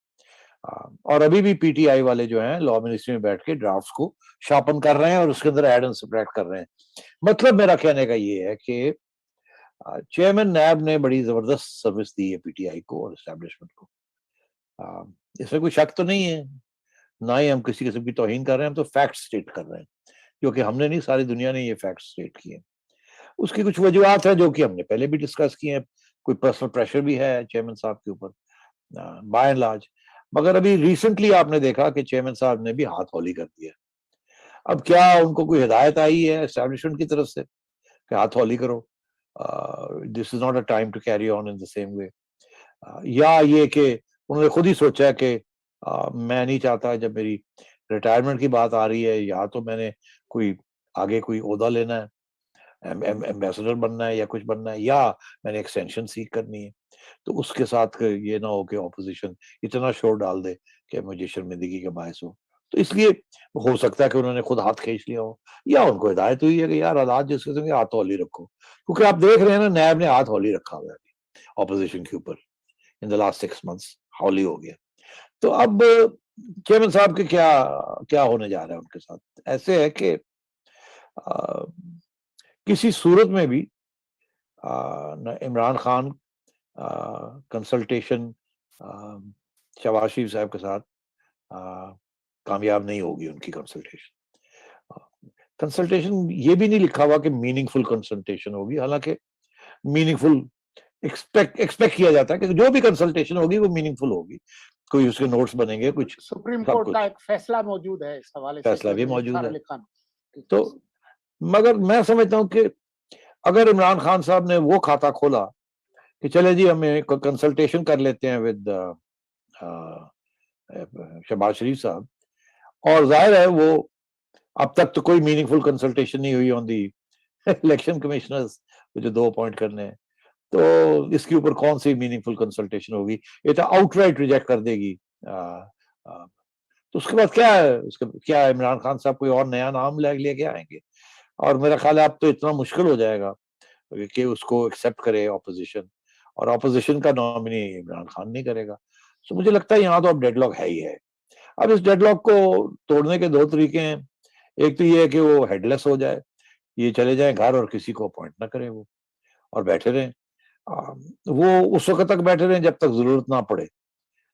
और अभी भी पीटीआई वाले जो हैं लॉ मिनिस्ट्री में बैठ के ड्राफ्ट्स को शार्पन कर रहे हैं और उसके अंदर एड एंड सबट्रैक्ट कर रहे हैं। मतलब मेरा कहने का ये है कि चेयरमैन नैब ने बड़ी जबरदस्त सर्विस दी है पीटीआई को और एस्टैब्लिशमेंट को। इसमें कोई शक तो नहीं है, ना ही हम किसी किस्म की तौहीन कर रहे हैं, हम तो फैक्ट स्टेट कर रहे हैं, क्योंकि हमने नहीं, सारी दुनिया ने ये फैक्ट स्टेट किए। उसकी कुछ वजूहत है जो कि हमने पहले भी डिस्कस किए हैं। कोई पर्सनल प्रेशर भी है चेयरमैन साहब के ऊपर बाय एंड लार्ज, मगर अभी रिसेंटली आपने देखा कि चेयरमैन साहब ने भी हाथ हौली कर दिया। अब क्या उनको कोई हिदायत आई है एस्टैब्लिशमेंट की तरफ से कि हाथ हौली करो? This is not a time to carry on in the same way, या ये कि उन्होंने खुद ही सोचा है कि मैं नहीं चाहता, जब मेरी रिटायरमेंट की बात आ रही है, या तो मैंने कोई आगे कोई ओहदा लेना है, एम्बेसडर बनना है या कुछ बनना है, या मैंने एक्सटेंशन सीख करनी है, तो उसके साथ ये ना हो कि ऑपोजिशन इतना शोर डाल दे कि मुझे शर्मिंदगी का बायस हो। तो इसलिए हो सकता है कि उन्होंने खुद हाथ खींच लिया हो, या उनको हिदायत हुई है कि यार हालात जिसके संगे हाथ हौली रखो, क्योंकि आप देख रहे हैं ना, नैब ने हाथ हौली रखा हुआ है ऑपोजिशन के ऊपर इन द लास्ट 6 months, हौली हो गया। तो अब चेयरमैन साहब के क्या क्या होने जा रहा है उनके साथ, ऐसे है कि किसी सूरत में भी इमरान खान कंसल्टेशन शहबाज शरीफ साहब के साथ कामयाब नहीं होगी उनकी कंसल्टेशन। कंसल्टेशन ये भी नहीं लिखा हुआ कि मीनिंगफुल कंसल्टेशन होगी, हालांकि मीनिंगफुल एक्सपेक्ट किया जाता है कि जो भी कंसल्टेशन होगी वो मीनिंगफुल होगी, कोई उसके नोट्स बनेंगे, कुछ सुप्रीम सब कोर्ट कुछ का एक फैसला मौजूद है इस हवाले से, फैसला भी जज मौजूद निसार है। अली खान। तो मगर मैं समझता हूँ कि अगर इमरान खान साहब ने वो खाता खोला कि चले जी हमें कंसल्टेशन कर लेते हैं विद शहबाज शरीफ साहब, और जाहिर है वो अब तक तो कोई मीनिंगफुल कंसल्टेशन नहीं हुई ऑन दी इलेक्शन कमिश्नर्स, जो 2 अपॉइंट करने हैं, तो इसके ऊपर कौन सी मीनिंगफुल कंसल्टेशन होगी, ये तो आउटराइट रिजेक्ट कर देगी। तो उसके बाद क्या है, उसके क्या है, इमरान खान साहब कोई और नया नाम लेके आएंगे, और मेरा ख्याल है अब तो इतना मुश्किल हो जाएगा कि उसको एक्सेप्ट करे ऑपोजिशन, और ऑपोजिशन का नॉमिनी इमरान खान नहीं करेगा। तो मुझे लगता है यहाँ तो अब डेडलॉक है ही है। अब इस डेडलॉक को तोड़ने के 2 तरीके हैं, एक तो ये है कि वो हेडलेस हो जाए, ये चले जाए घर और किसी को अपॉइंट ना करें वो, और बैठे रहें, वो उस वक्त तक बैठे रहें जब तक जरूरत ना पड़े,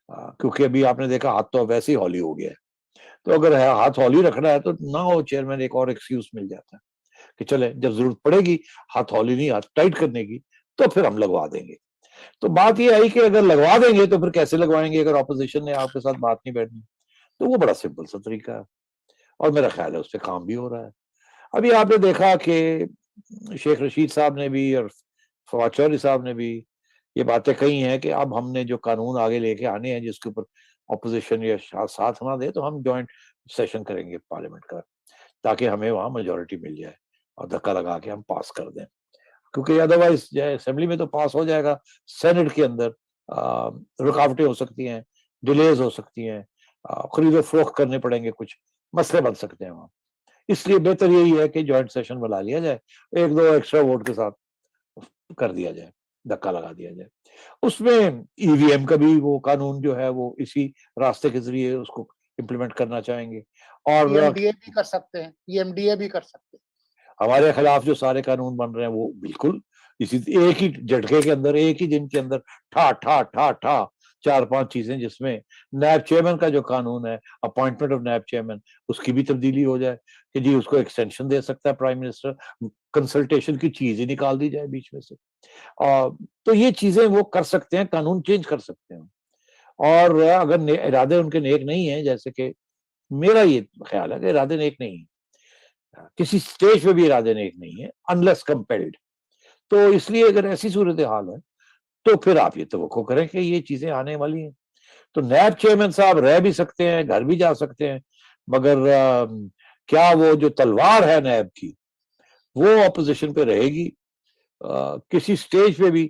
क्योंकि अभी आपने देखा हाथ तो वैसे ही हौली हो गया है, तो अगर हाथ हौली रखना है तो ना हो चेयरमैन, एक और एक्सक्यूज मिल जाता है कि चले जब जरूरत पड़ेगी हाथ हौली नहीं, हाथ टाइट करने की, तो फिर हम लगवा देंगे। तो बात ये आई कि अगर लगवा देंगे तो फिर कैसे लगवाएंगे, अगर ऑपोजिशन ने आपके साथ बात नहीं बैठनी, तो वो बड़ा सिंपल सा तरीका है, और मेरा ख्याल है उससे काम भी हो रहा है। अभी आपने देखा कि शेख रशीद साहब ने भी और फवाद चौधरी साहब ने भी ये बातें कही हैं कि अब हमने जो कानून आगे लेके आने हैं जिसके ऊपर ऑपोजिशन या साथ ना दे, तो हम जॉइंट सेशन करेंगे पार्लियामेंट का, ताकि हमें वहां मेजोरिटी मिल जाए और धक्का लगा के हम पास कर दें, क्योंकि अदरवाइज असेंबली में तो पास हो जाएगा, सेनेट के अंदर रुकावटें हो सकती हैं, डिलेज हो सकती हैं, खरीदो फरोख्त करने पड़ेंगे, कुछ मसले बन सकते हैं वहां। इसलिए बेहतर यही है कि जॉइंट सेशन बुला लिया जाए, 1-2 एक्स्ट्रा वोट के साथ कर दिया जाए, धक्का लगा दिया जाए। उसमें ईवीएम का भी वो कानून जो है वो इसी रास्ते के जरिए उसको इम्प्लीमेंट करना चाहेंगे, और ईएमडीए भी कर सकते हैं, ईएमडीए भी कर सकते हैं। हमारे खिलाफ जो सारे कानून बन रहे हैं वो बिल्कुल इसी एक ही झटके के अंदर, एक ही दिन के अंदर ठा ठा ठा ठा 4-5 चीजें, जिसमें नैब चेयरमैन का जो कानून है, अपॉइंटमेंट ऑफ नैब चेयरमैन, उसकी भी तब्दीली हो जाए कि जी उसको एक्सटेंशन दे सकता है प्राइम मिनिस्टर, कंसल्टेशन की चीज ही निकाल दी जाए बीच में से। तो ये चीजें वो कर सकते हैं, कानून चेंज कर सकते हैं, और अगर इरादे उनके नेक नहीं है, जैसे कि मेरा ये ख्याल है कि इरादे नेक नहीं है, किसी स्टेज पे भी इरादे नेक नहीं है अनलेस कंपेल्ड, तो इसलिए अगर ऐसी सूरत हाल है तो फिर आप ये तवक्को करें कि ये चीजें आने वाली हैं। तो नैब चेयरमैन साहब रह भी सकते हैं, घर भी जा सकते हैं, मगर क्या वो जो तलवार है नैब की वो ऑपोजिशन पे रहेगी किसी स्टेज पे भी,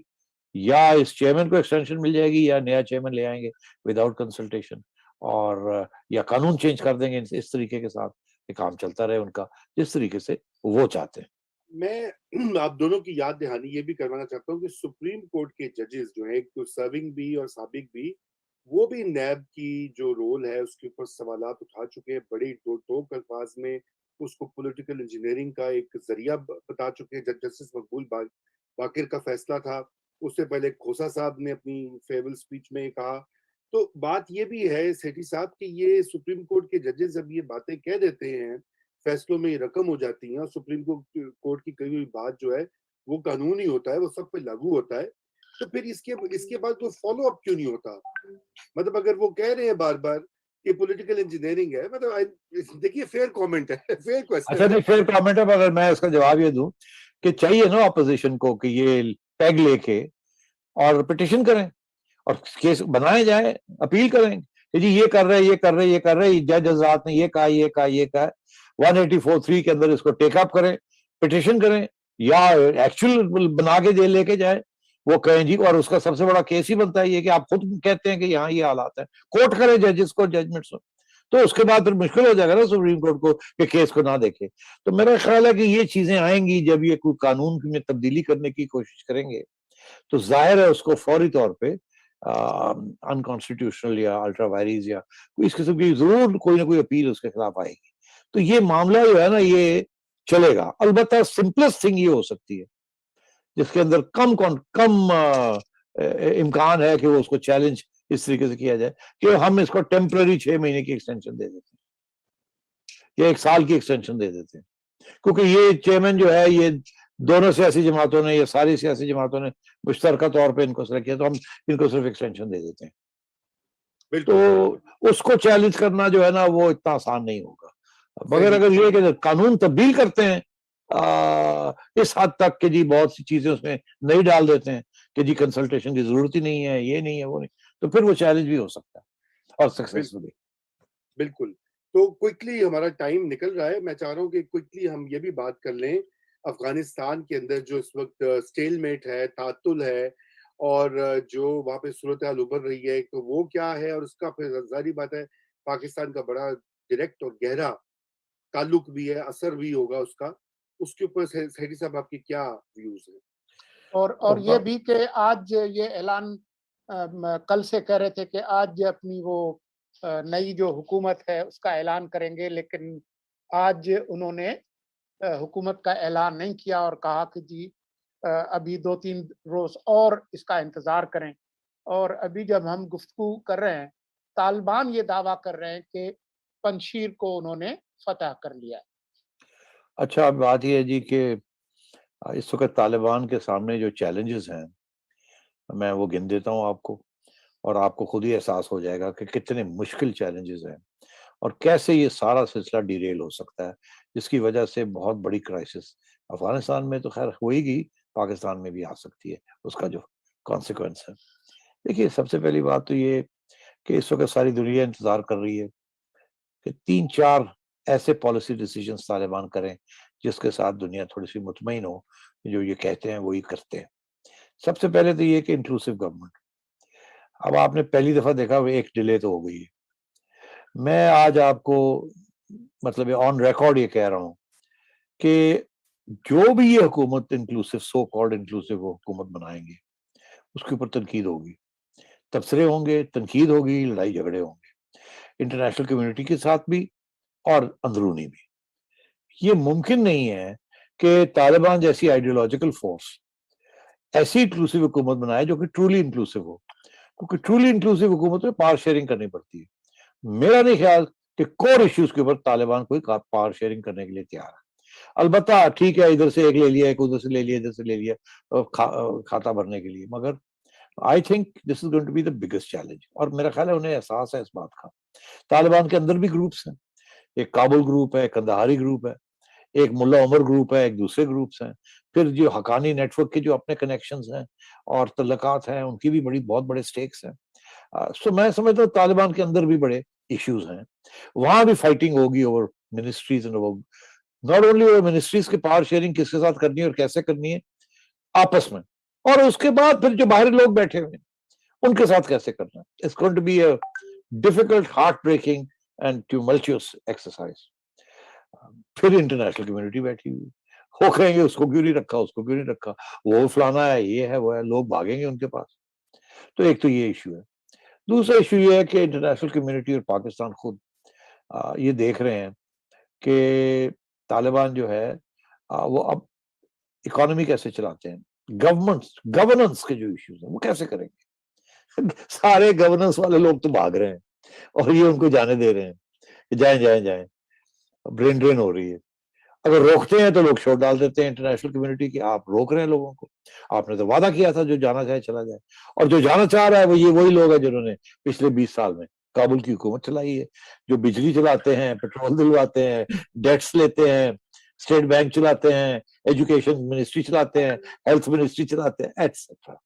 या इस चेयरमैन को एक्सटेंशन मिल जाएगी या नया चेयरमैन ले आएंगे विदाउट कंसल्टेशन, और या कानून चेंज कर देंगे इस तरीके के साथ कि काम चलता रहे उनका जिस तरीके से वो चाहते हैं। मैं आप दोनों की याद दहानी ये भी करवाना चाहता हूँ कि सुप्रीम कोर्ट के जजेस जो है, तो सर्विंग भी और साबिक भी, वो भी नैब की जो रोल है उसके ऊपर सवालात उठा चुके हैं, बड़ी दो टोक अल्फाज में उसको पॉलिटिकल इंजीनियरिंग का एक जरिया बता चुके हैं। जब जस्टिस मकबूल बाकिर का फैसला था, उससे पहले खोसा साहब ने अपनी फेयरवेल स्पीच में कहा। तो बात ये भी है सेठी साहब कि ये सुप्रीम कोर्ट के जजेस जब ये बातें कह देते हैं, फैसलों में ये रकम हो जाती है, और सुप्रीम कोर्ट की कही हुई बात जो है वो कानून ही होता है, वो सब पे लागू होता है, तो फिर इसके बाद तो फॉलो अप क्यों नहीं होता? मतलब अगर वो कह रहे हैं बार बार ये पॉलिटिकल इंजीनियरिंग है, मतलब देखिए फेयर कमेंट है, फेयर क्वेश्चन अच्छा नहीं, फेयर कमेंट है, मगर मैं इसका जवाब ये दूं कि चाहिए ना ऑपोजिशन को कि ये पैग लेके और पिटिशन करें और केस बनाए जाए, अपील करें कि जी ये कर रहे ये कर रहे ये कर रहे, जज आजाद ने ये कहा ये कहा ये कहा, 184(3) के अंदर इसको टेकअप करें, पिटिशन करें, या एक्चुअल बना के जेल लेके जाए, वो कहें जी। और उसका सबसे बड़ा केस ही बनता है ये कि आप खुद कहते हैं कि यहाँ ये हालात है, कोर्ट करे जजेस को जजमेंट्स, तो उसके बाद फिर मुश्किल हो जाएगा ना सुप्रीम कोर्ट को कि केस को ना देखे। तो मेरा ख्याल है कि ये चीजें आएंगी जब ये कोई कानून में तब्दीली करने की कोशिश करेंगे, तो जाहिर है उसको फौरी तौर पे अनकॉन्स्टिट्यूशनल या अल्ट्रा वायरीज या इस किस्म की जरूर कोई ना कोई अपील उसके खिलाफ आएगी। तो ये मामला जो है ना ये चलेगा। अलबत्ता सिंपलेस्ट थिंग ये हो सकती है जिसके अंदर कम इम्कान है कि वो उसको चैलेंज इस तरीके से किया जाए कि हम इसको टेम्पररी 6 महीने की एक्सटेंशन दे देते हैं या 1 साल की एक्सटेंशन दे देते हैं, क्योंकि ये चेयरमैन जो है ये दोनों सियासी जमातों ने या सारी सियासी जमातों ने मुश्तरका तौर पे इनको सेलेक्ट किया, तो हम इनको सिर्फ एक्सटेंशन दे देते हैं। तो उसको चैलेंज करना जो है ना वो इतना आसान नहीं होगा, मगर अगर ये कि कानून तब्दील करते हैं इस हद तक कि जी बहुत सी चीजें उसमें नहीं डाल देते हैं कि जी कंसल्टेशन की जरूरत ही नहीं है, ये नहीं है वो नहीं, तो फिर वो चैलेंज भी हो सकता है और सक्सेसफुली। बिल्कुल। तो क्विकली हमारा टाइम निकल रहा है, मैं चाह रहा हूँ कि क्विकली हम ये भी बात कर लें अफगानिस्तान के अंदर जो इस वक्त स्टेलमेट है, तातुल है, और जो वहाँ पे सूरत हाल उभर रही है, तो वो क्या है, और उसका फिर जाहिर बात है पाकिस्तान का बड़ा डायरेक्ट और गहरा ताल्लुक भी है, असर भी होगा उसका, उसके ऊपर सैदी साहब आपके क्या व्यूज हैं? और ये भी कि आज ये ऐलान कल से कह रहे थे कि आज अपनी वो नई जो हुकूमत है उसका ऐलान करेंगे, लेकिन आज उन्होंने हुकूमत का ऐलान नहीं किया और कहा कि जी अभी 2-3 रोज और इसका इंतजार करें। और अभी जब हम गुफ्तगू कर रहे हैं, तालिबान ये दावा कर रहे हैं कि पंजशीर को उन्होंने फतह कर लिया है। अच्छा, बात यह है जी कि इस वक्त तालिबान के सामने जो चैलेंजेस हैं मैं वो गिन देता हूँ आपको, और आपको खुद ही एहसास हो जाएगा कि कितने मुश्किल चैलेंजेस हैं और कैसे ये सारा सिलसिला डिरेल हो सकता है, जिसकी वजह से बहुत बड़ी क्राइसिस अफगानिस्तान में तो खैर होएगी, पाकिस्तान में भी आ सकती है, उसका जो कॉन्सिक्वेंस है। देखिए, सबसे पहली बात तो ये कि इस वक्त सारी दुनिया इंतजार कर रही है कि 3-4 ऐसे पॉलिसी डिसीजंस तालिबान करें जिसके साथ दुनिया थोड़ी सी मुतमईन हो, जो ये कहते हैं वही करते हैं। सबसे पहले तो ये कि इंक्लूसिव गवर्नमेंट। अब आपने पहली दफा देखा एक डिले तो हो गई है। मैं आज आपको मतलब ऑन रिकॉर्ड ये कह रहा हूं कि जो भी ये हुकूमत इंक्लूसिव, सो कॉल्ड इंक्लूसिव हुकूमत बनाएंगे उसके ऊपर तनकीद होगी, तबसरे होंगे, तनकीद होगी, लड़ाई झगड़े होंगे, इंटरनेशनल कम्युनिटी के साथ भी और अंदरूनी भी। ये मुमकिन नहीं है कि तालिबान जैसी आइडियोलॉजिकल फोर्स ऐसी इंक्लूसिव हुकूमत बनाए जो कि ट्रूली इंक्लूसिव हो, क्योंकि ट्रूली इंक्लूसिव हुकूमत में पावर शेयरिंग करनी पड़ती है। मेरा नहीं ख्याल कि कोर इश्यूज के ऊपर तालिबान कोई पावर शेयरिंग करने के लिए तैयार है। अलबत्ता ठीक है, इधर से एक ले लिया, एक उधर से ले लिया, इधर से ले लिया खाता भरने के लिए, मगर I think this is going to be the biggest challenge. और मेरा ख्याल है उन्हें एहसास है इस बात का। तालिबान के अंदर भी ग्रुप्स हैं, एक काबुल ग्रुप है, कंदाहारी ग्रुप है, एक मुल्ला उमर ग्रुप है, एक दूसरे ग्रुप्स हैं, फिर जो हकानी नेटवर्क के जो अपने कनेक्शंस हैं और तल्लकात हैं उनकी भी बहुत बड़े स्टेक्स हैं। सो मैं समझता हूँ तालिबान के अंदर भी बड़े इश्यूज हैं, वहां भी फाइटिंग होगी over ministries and over, not only over ministries की पावर शेयरिंग किसके साथ करनी है और कैसे करनी है आपस में, और उसके बाद फिर जो बाहरी लोग बैठे हुए हैं उनके साथ कैसे करना है। It's going to be a difficult, heart breaking and tumultuous exercise. फिर इंटरनेशनल कम्युनिटी बैठी हुई, वो कहेंगे उसको क्यों नहीं रखा, उसको क्यों नहीं रखा, वो फलाना है, ये है, वो है, लोग भागेंगे उनके पास। तो एक तो ये इश्यू है। दूसरा इश्यू ये है कि इंटरनेशनल कम्युनिटी और पाकिस्तान खुद ये देख रहे हैं कि तालिबान जो है वो अब इकोनॉमी कैसे चलाते हैं, गवर्नेंस के जो इश्यूज हैं वो कैसे करेंगे। सारे गवर्नेंस वाले लोग तो भाग रहे हैं और ये उनको जाने दे रहे हैं कि जाएं जाएं जाएं, ब्रेन ड्रेन हो रही है। अगर रोकते हैं तो लोग शोर डाल देते हैं इंटरनेशनल कम्युनिटी की, आप रोक रहे हैं लोगों को, आपने तो वादा किया था जो जाना चाहे चला जाए, और जो जाना चाह रहा है वो ये वही लोग हैं जिन्होंने पिछले 20 साल में काबुल की हुकूमत चलाई है, जो बिजली चलाते हैं, पेट्रोल दिलवाते हैं, डेट्स लेते हैं, स्टेट बैंक चलाते हैं, एजुकेशन मिनिस्ट्री चलाते हैं, हेल्थ मिनिस्ट्री चलाते हैं, एटसेट्रा।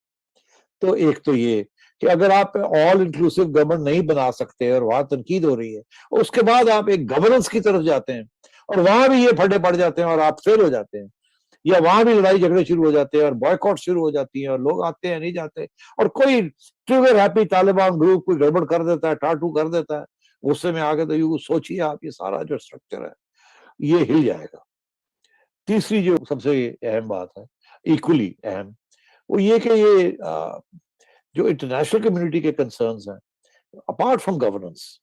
तो एक तो ये कि अगर आप ऑल इंक्लूसिव गवर्नमेंट नहीं बना सकते और वहां तनकीद हो रही है, उसके बाद आप एक गवर्नेंस की तरफ जाते हैं और वहां भी ये फटे पड़ जाते हैं और आप फेल हो जाते हैं, या वहां भी लड़ाई झगड़े शुरू हो जाते हैं और बॉयकॉट शुरू हो जाती है और लोग आते हैं नहीं जाते, और कोई ट्रिगर हैप्पी तालिबान ग्रुप कोई गड़बड़ कर देता है, टाटू कर देता है, गुस्से में आके तो यू सोचिए आप ये सारा जो स्ट्रक्चर है ये हिल जाएगा। तीसरी जो सबसे अहम बात है, इक्वली अहम, वो ये कि ये जो इंटरनेशनल कम्युनिटी के कंसर्न्स हैं, अपार्ट फ्रॉम गवर्नेंस,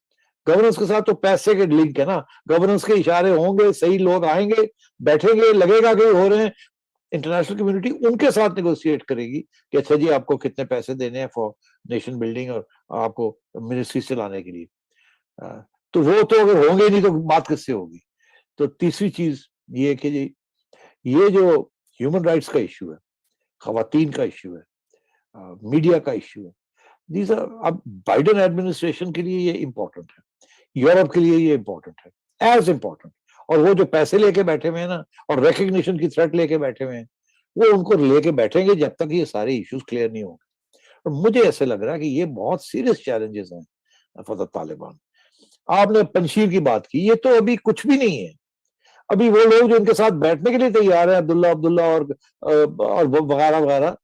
गवर्नेंस के साथ तो पैसे के लिंक है ना, गवर्नेंस के इशारे होंगे, सही लोग आएंगे, बैठेंगे, लगेगा कि हो रहे हैं, इंटरनेशनल कम्युनिटी उनके साथ नेगोशिएट करेगी कि अच्छा जी आपको कितने पैसे देने हैं फॉर नेशन बिल्डिंग और आपको मिनिस्ट्री चलाने के लिए। तो वो तो अगर होंगे नहीं तो बात किससे होगी। तो तीसरी चीज ये कि जी ये जो ह्यूमन राइट्स का इश्यू है, खवातीन का इश्यू है, मीडिया का इश्यू है, दीज आर, अब बाइडेन एडमिनिस्ट्रेशन के लिए ये इंपॉर्टेंट है, यूरोप के लिए ये इंपॉर्टेंट है, एज इंपॉर्टेंट। और वो जो पैसे लेके बैठे हुए हैं ना और रिकग्निशन की थ्रेट लेके बैठे हुए हैं, वो उनको लेके बैठेंगे जब तक ये सारे इश्यूज क्लियर नहीं होंगे। और मुझे ऐसे लग रहा है कि ये बहुत सीरियस चैलेंजेस हैं फॉर द तालिबान। आपने पंशीर की बात की, ये तो अभी कुछ भी नहीं है। अभी वो लोग जो उनके साथ बैठने के लिए तैयार है, अब्दुल्ला और वगैरह वगैरह,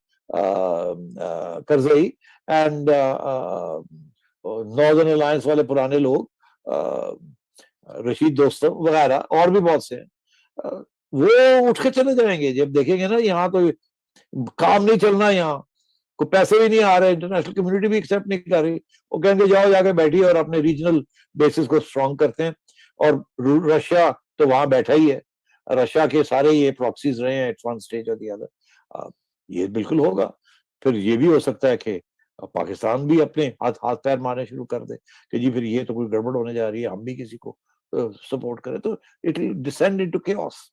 करजई एंड नॉर्दर्न अलायंस वाले पुराने लोग, रशीद दोस्तम वगैरह और भी बहुत से हैं, वो उठ के चले जाएंगे जब देखेंगे ना यहाँ तो काम नहीं चलना, यहाँ को पैसे भी नहीं आ रहे, इंटरनेशनल कम्युनिटी भी एक्सेप्ट नहीं कर रही, वो कहेंगे जाओ जाके बैठिए और अपने रीजनल बेसिस को स्ट्रॉन्ग करते हैं। और रशिया तो वहां बैठा ही है, रशिया के सारे ये प्रॉक्सीज रहे हैं एट वन स्टेज और दी अदर, ये बिल्कुल होगा। फिर ये भी हो सकता है कि पाकिस्तान भी अपने हाथ पैर मारने शुरू कर दे कि जी फिर ये तो कोई गड़बड़ होने जा रही है, हम भी किसी को सपोर्ट करें, तो it will descend into chaos.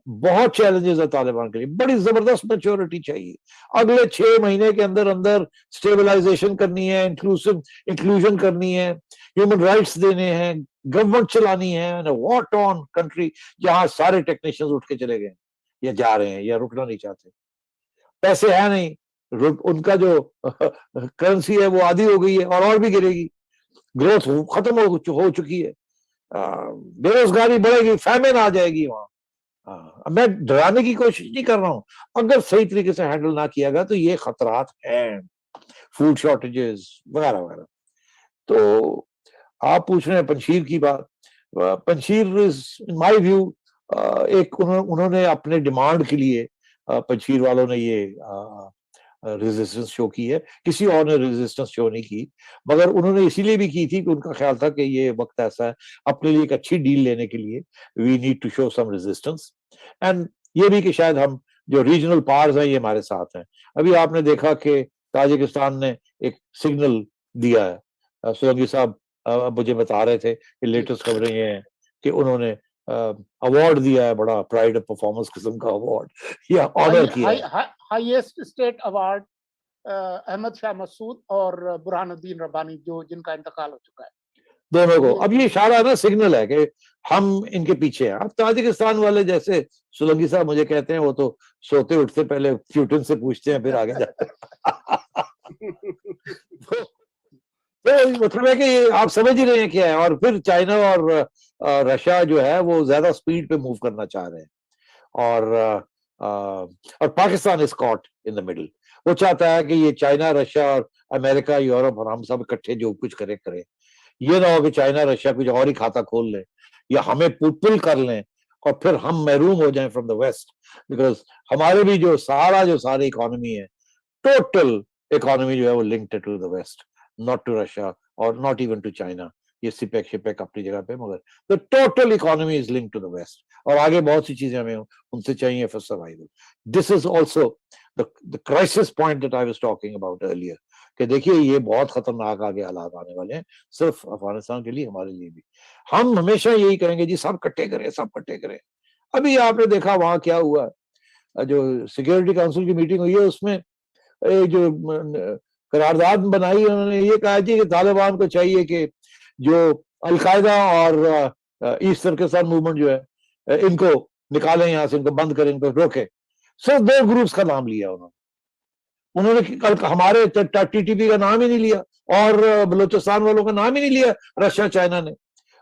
बहुत चैलेंजेस है तालिबान के लिए, बड़ी जबरदस्त मैच्योरिटी चाहिए, अगले 6 महीने के अंदर अंदर स्टेबलाइजेशन करनी है, इंक्लूजन करनी है, ह्यूमन राइट्स देने हैं, गवर्नमेंट चलानी है, वॉट ऑन कंट्री जहां सारे टेक्नीशियंस उठ के चले गए या जा रहे हैं या रुकना नहीं चाहते, पैसे है नहीं, उनका जो करेंसी है वो आधी हो गई है और भी गिरेगी, ग्रोथ खत्म हो चुकी है, बेरोजगारी बढ़ेगी, फैमिन आ जाएगी वहां। मैं डराने की कोशिश नहीं कर रहा हूं, अगर सही तरीके से हैंडल ना किया गया तो ये खतरात हैं, फूड शॉर्टेजेस वगैरह वगैरह। तो आप पूछ रहे हैं पंशीर की बात, Panjshir is in my view एक उन्होंने अपने डिमांड के लिए, पंशीर वालों ने ये रेजिस्टेंस शो की है, किसी और ने रेजिस्टेंस शो नहीं की, मगर उन्होंने इसीलिए भी की थी कि उनका ख्याल था कि ये वक्त ऐसा है अपने लिए एक अच्छी डील लेने के लिए, we need to show some resistance, and ये भी कि शायद हम जो रीजनल पावर्स हैं ये हमारे साथ हैं। अभी आपने देखा कि ताजिकिस्तान ने एक सिग्नल दिया है, सोलंकी साहब मुझे बता रहे थे कि लेटेस्ट खबरें ये हैं कि उन्होंने अवार्ड दिया है, बड़ा प्राइड ऑफ परफॉर्मेंस किस्म का अवार्ड या ऑनर किया, highest state award Ahmad Shah Masood और बुरहानुद्दीन रब्बानी जो जिनका इंतकाल हो चुका है, दोनों को। अब ये इशारा ना, सिग्नल है कि हम इनके पीछे हैं। अब ताजिकिस्तान वाले जैसे सोलंकी साहब मुझे कहते हैं, वो तो सोते उठते पहले प्यूटिन से पूछते हैं फिर आगे जाते तो मतलब है कि आप समझ ही रहे हैं क्या है। और फिर चाइना और रशिया जो है वो ज्यादा स्पीड पे मूव करना चाह रहे हैं, और Pakistan is caught in the middle. वो चाहता है कि ये चाइना, रशिया और अमेरिका, यूरोप और हम सब इकट्ठे जो कुछ करें, ये ना हो कि चाइना रशिया कुछ और ही खाता खोल ले या हमें पुल कर लें और फिर हम महरूम हो जाएं फ्रॉम द वेस्ट, बिकॉज हमारे भी जो सारी इकोनॉमी है, टोटल इकोनॉमी जो है वो linked to the west, not to Russia और नॉट इवन टू चाइना। ये सिपेक शिपेक अपनी जगह पे, मगर the total economy is linked to the west, और आगे बहुत सी चीजें हमें उनसे चाहिए for survival. This is also the crisis point that I was talking about earlier, कि देखिए ये बहुत खतरनाक आगे हालात आने वाले हैं, सिर्फ अफगानिस्तान के लिए, हमारे लिए भी। हम हमेशा यही कहेंगे जी सब इकट्ठे करें, सब इकट्ठे करें। अभी आपने देखा वहां क्या हुआ, जो सिक्योरिटी काउंसिल की मीटिंग हुई है उसमें जो करारदाद बनाई, उन्होंने ये कहा कि तालिबान को चाहिए कि जो अलकायदा और ईस्ट तुर्किस्तान मूवमेंट जो है इनको निकालें यहाँ से, इनको बंद करें, इनको रोके। सिर्फ 2 ग्रुप्स का नाम लिया उन्होंने कल हमारे टीटीपी का नाम ही नहीं लिया और बलूचिस्तान वालों का नाम ही नहीं लिया रशिया चाइना ने,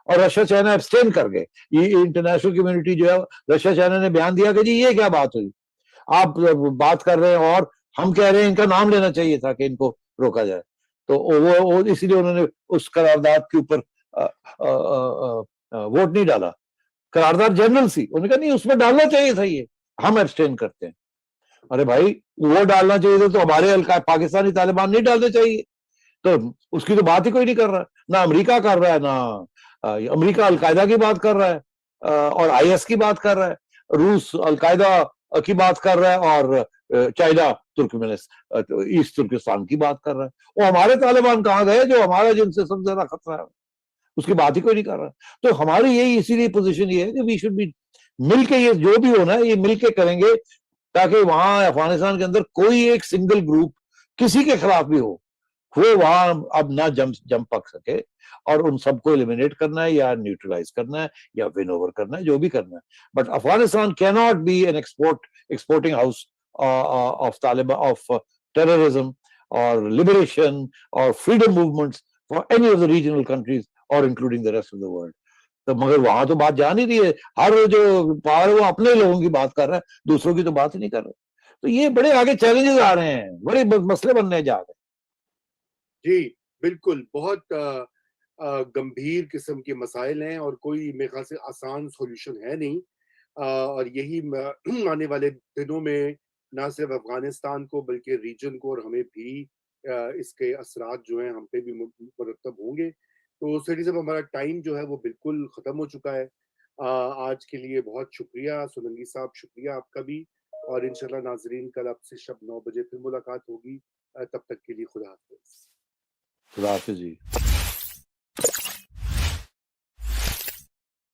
और रशिया चाइना एब्सटेन कर गए। ये इंटरनेशनल कम्युनिटी जो है रशिया चाइना ने बयान दिया कि जी ये क्या बात हुई, आप बात कर रहे हैं और हम कह रहे हैं इनका नाम लेना चाहिए था कि इनको रोका जाए। तो वो इसीलिए उन्होंने उस करारदाद के ऊपर वोट नहीं डाला। करारदाद जनरल सी, उन्होंने कहा नहीं उसमें डालना चाहिए था, ये हम एब्सटेन करते हैं। अरे भाई वो डालना चाहिए था तो हमारे पाकिस्तानी तालिबान नहीं डालने चाहिए, तो उसकी तो बात ही कोई नहीं कर रहा। ना अमेरिका कर रहा है, ना अमेरिका अलकायदा की बात कर रहा है और आईएस की बात कर रहा है, रूस अलकायदा की बात कर रहा है और चाइना तुर्कमेनिस्तान ईस्ट तुर्किस्तान की बात कर रहा है। वो हमारे तालिबान कहाँ गए जो हमारा जिनसे सबसे ज्यादा खतरा है, उसकी बात ही कोई नहीं कर रहा। तो हमारी यही इसीलिए पोजीशन ये है कि वी शुड बी मिलके, ये जो भी होना है ये मिलके करेंगे ताकि वहां अफगानिस्तान के अंदर कोई एक सिंगल ग्रुप किसी के खिलाफ भी हो वो वहां अब ना जम पक सके, और उन सबको एलिमिनेट करना है या न्यूट्रलाइज करना है या विन ओवर करना है, जो भी करना है। But Afghanistan can not be an exporting house of Taliban, of terrorism और लिबरेशन और freedom movements for any of the regional countries और including the rest of the world. तो मगर वहां तो बात जा नहीं रही है, हर जो पावर है वो अपने लोगों की बात कर रहा है, दूसरों की तो बात ही नहीं कर रहा। तो ये बड़े आगे चैलेंजेस आ रहे हैं, बड़े मसले बनने जा रहे हैं। जी, बिल्कुल, बहुत गंभीर किस्म के मसाइल हैं और कोई मेरे ख्याल से आसान सॉल्यूशन है नहीं। और यही आने वाले दिनों में ना सिर्फ अफगानिस्तान को बल्कि रीजन को और हमें भी इसके असरात जो हैं हम पे भी मुरतब होंगे। तो सेठी साहब हमारा टाइम जो है वो बिल्कुल ख़त्म हो चुका है। आज के लिए बहुत शुक्रिया सोलंकी साहब, शुक्रिया आपका भी, और इंशाल्लाह नाज़रीन कल आपसे शब 9 बजे फिर मुलाकात होगी। तब तक के लिए खुदा हाफ़िज़। खुदा हाफिज जी।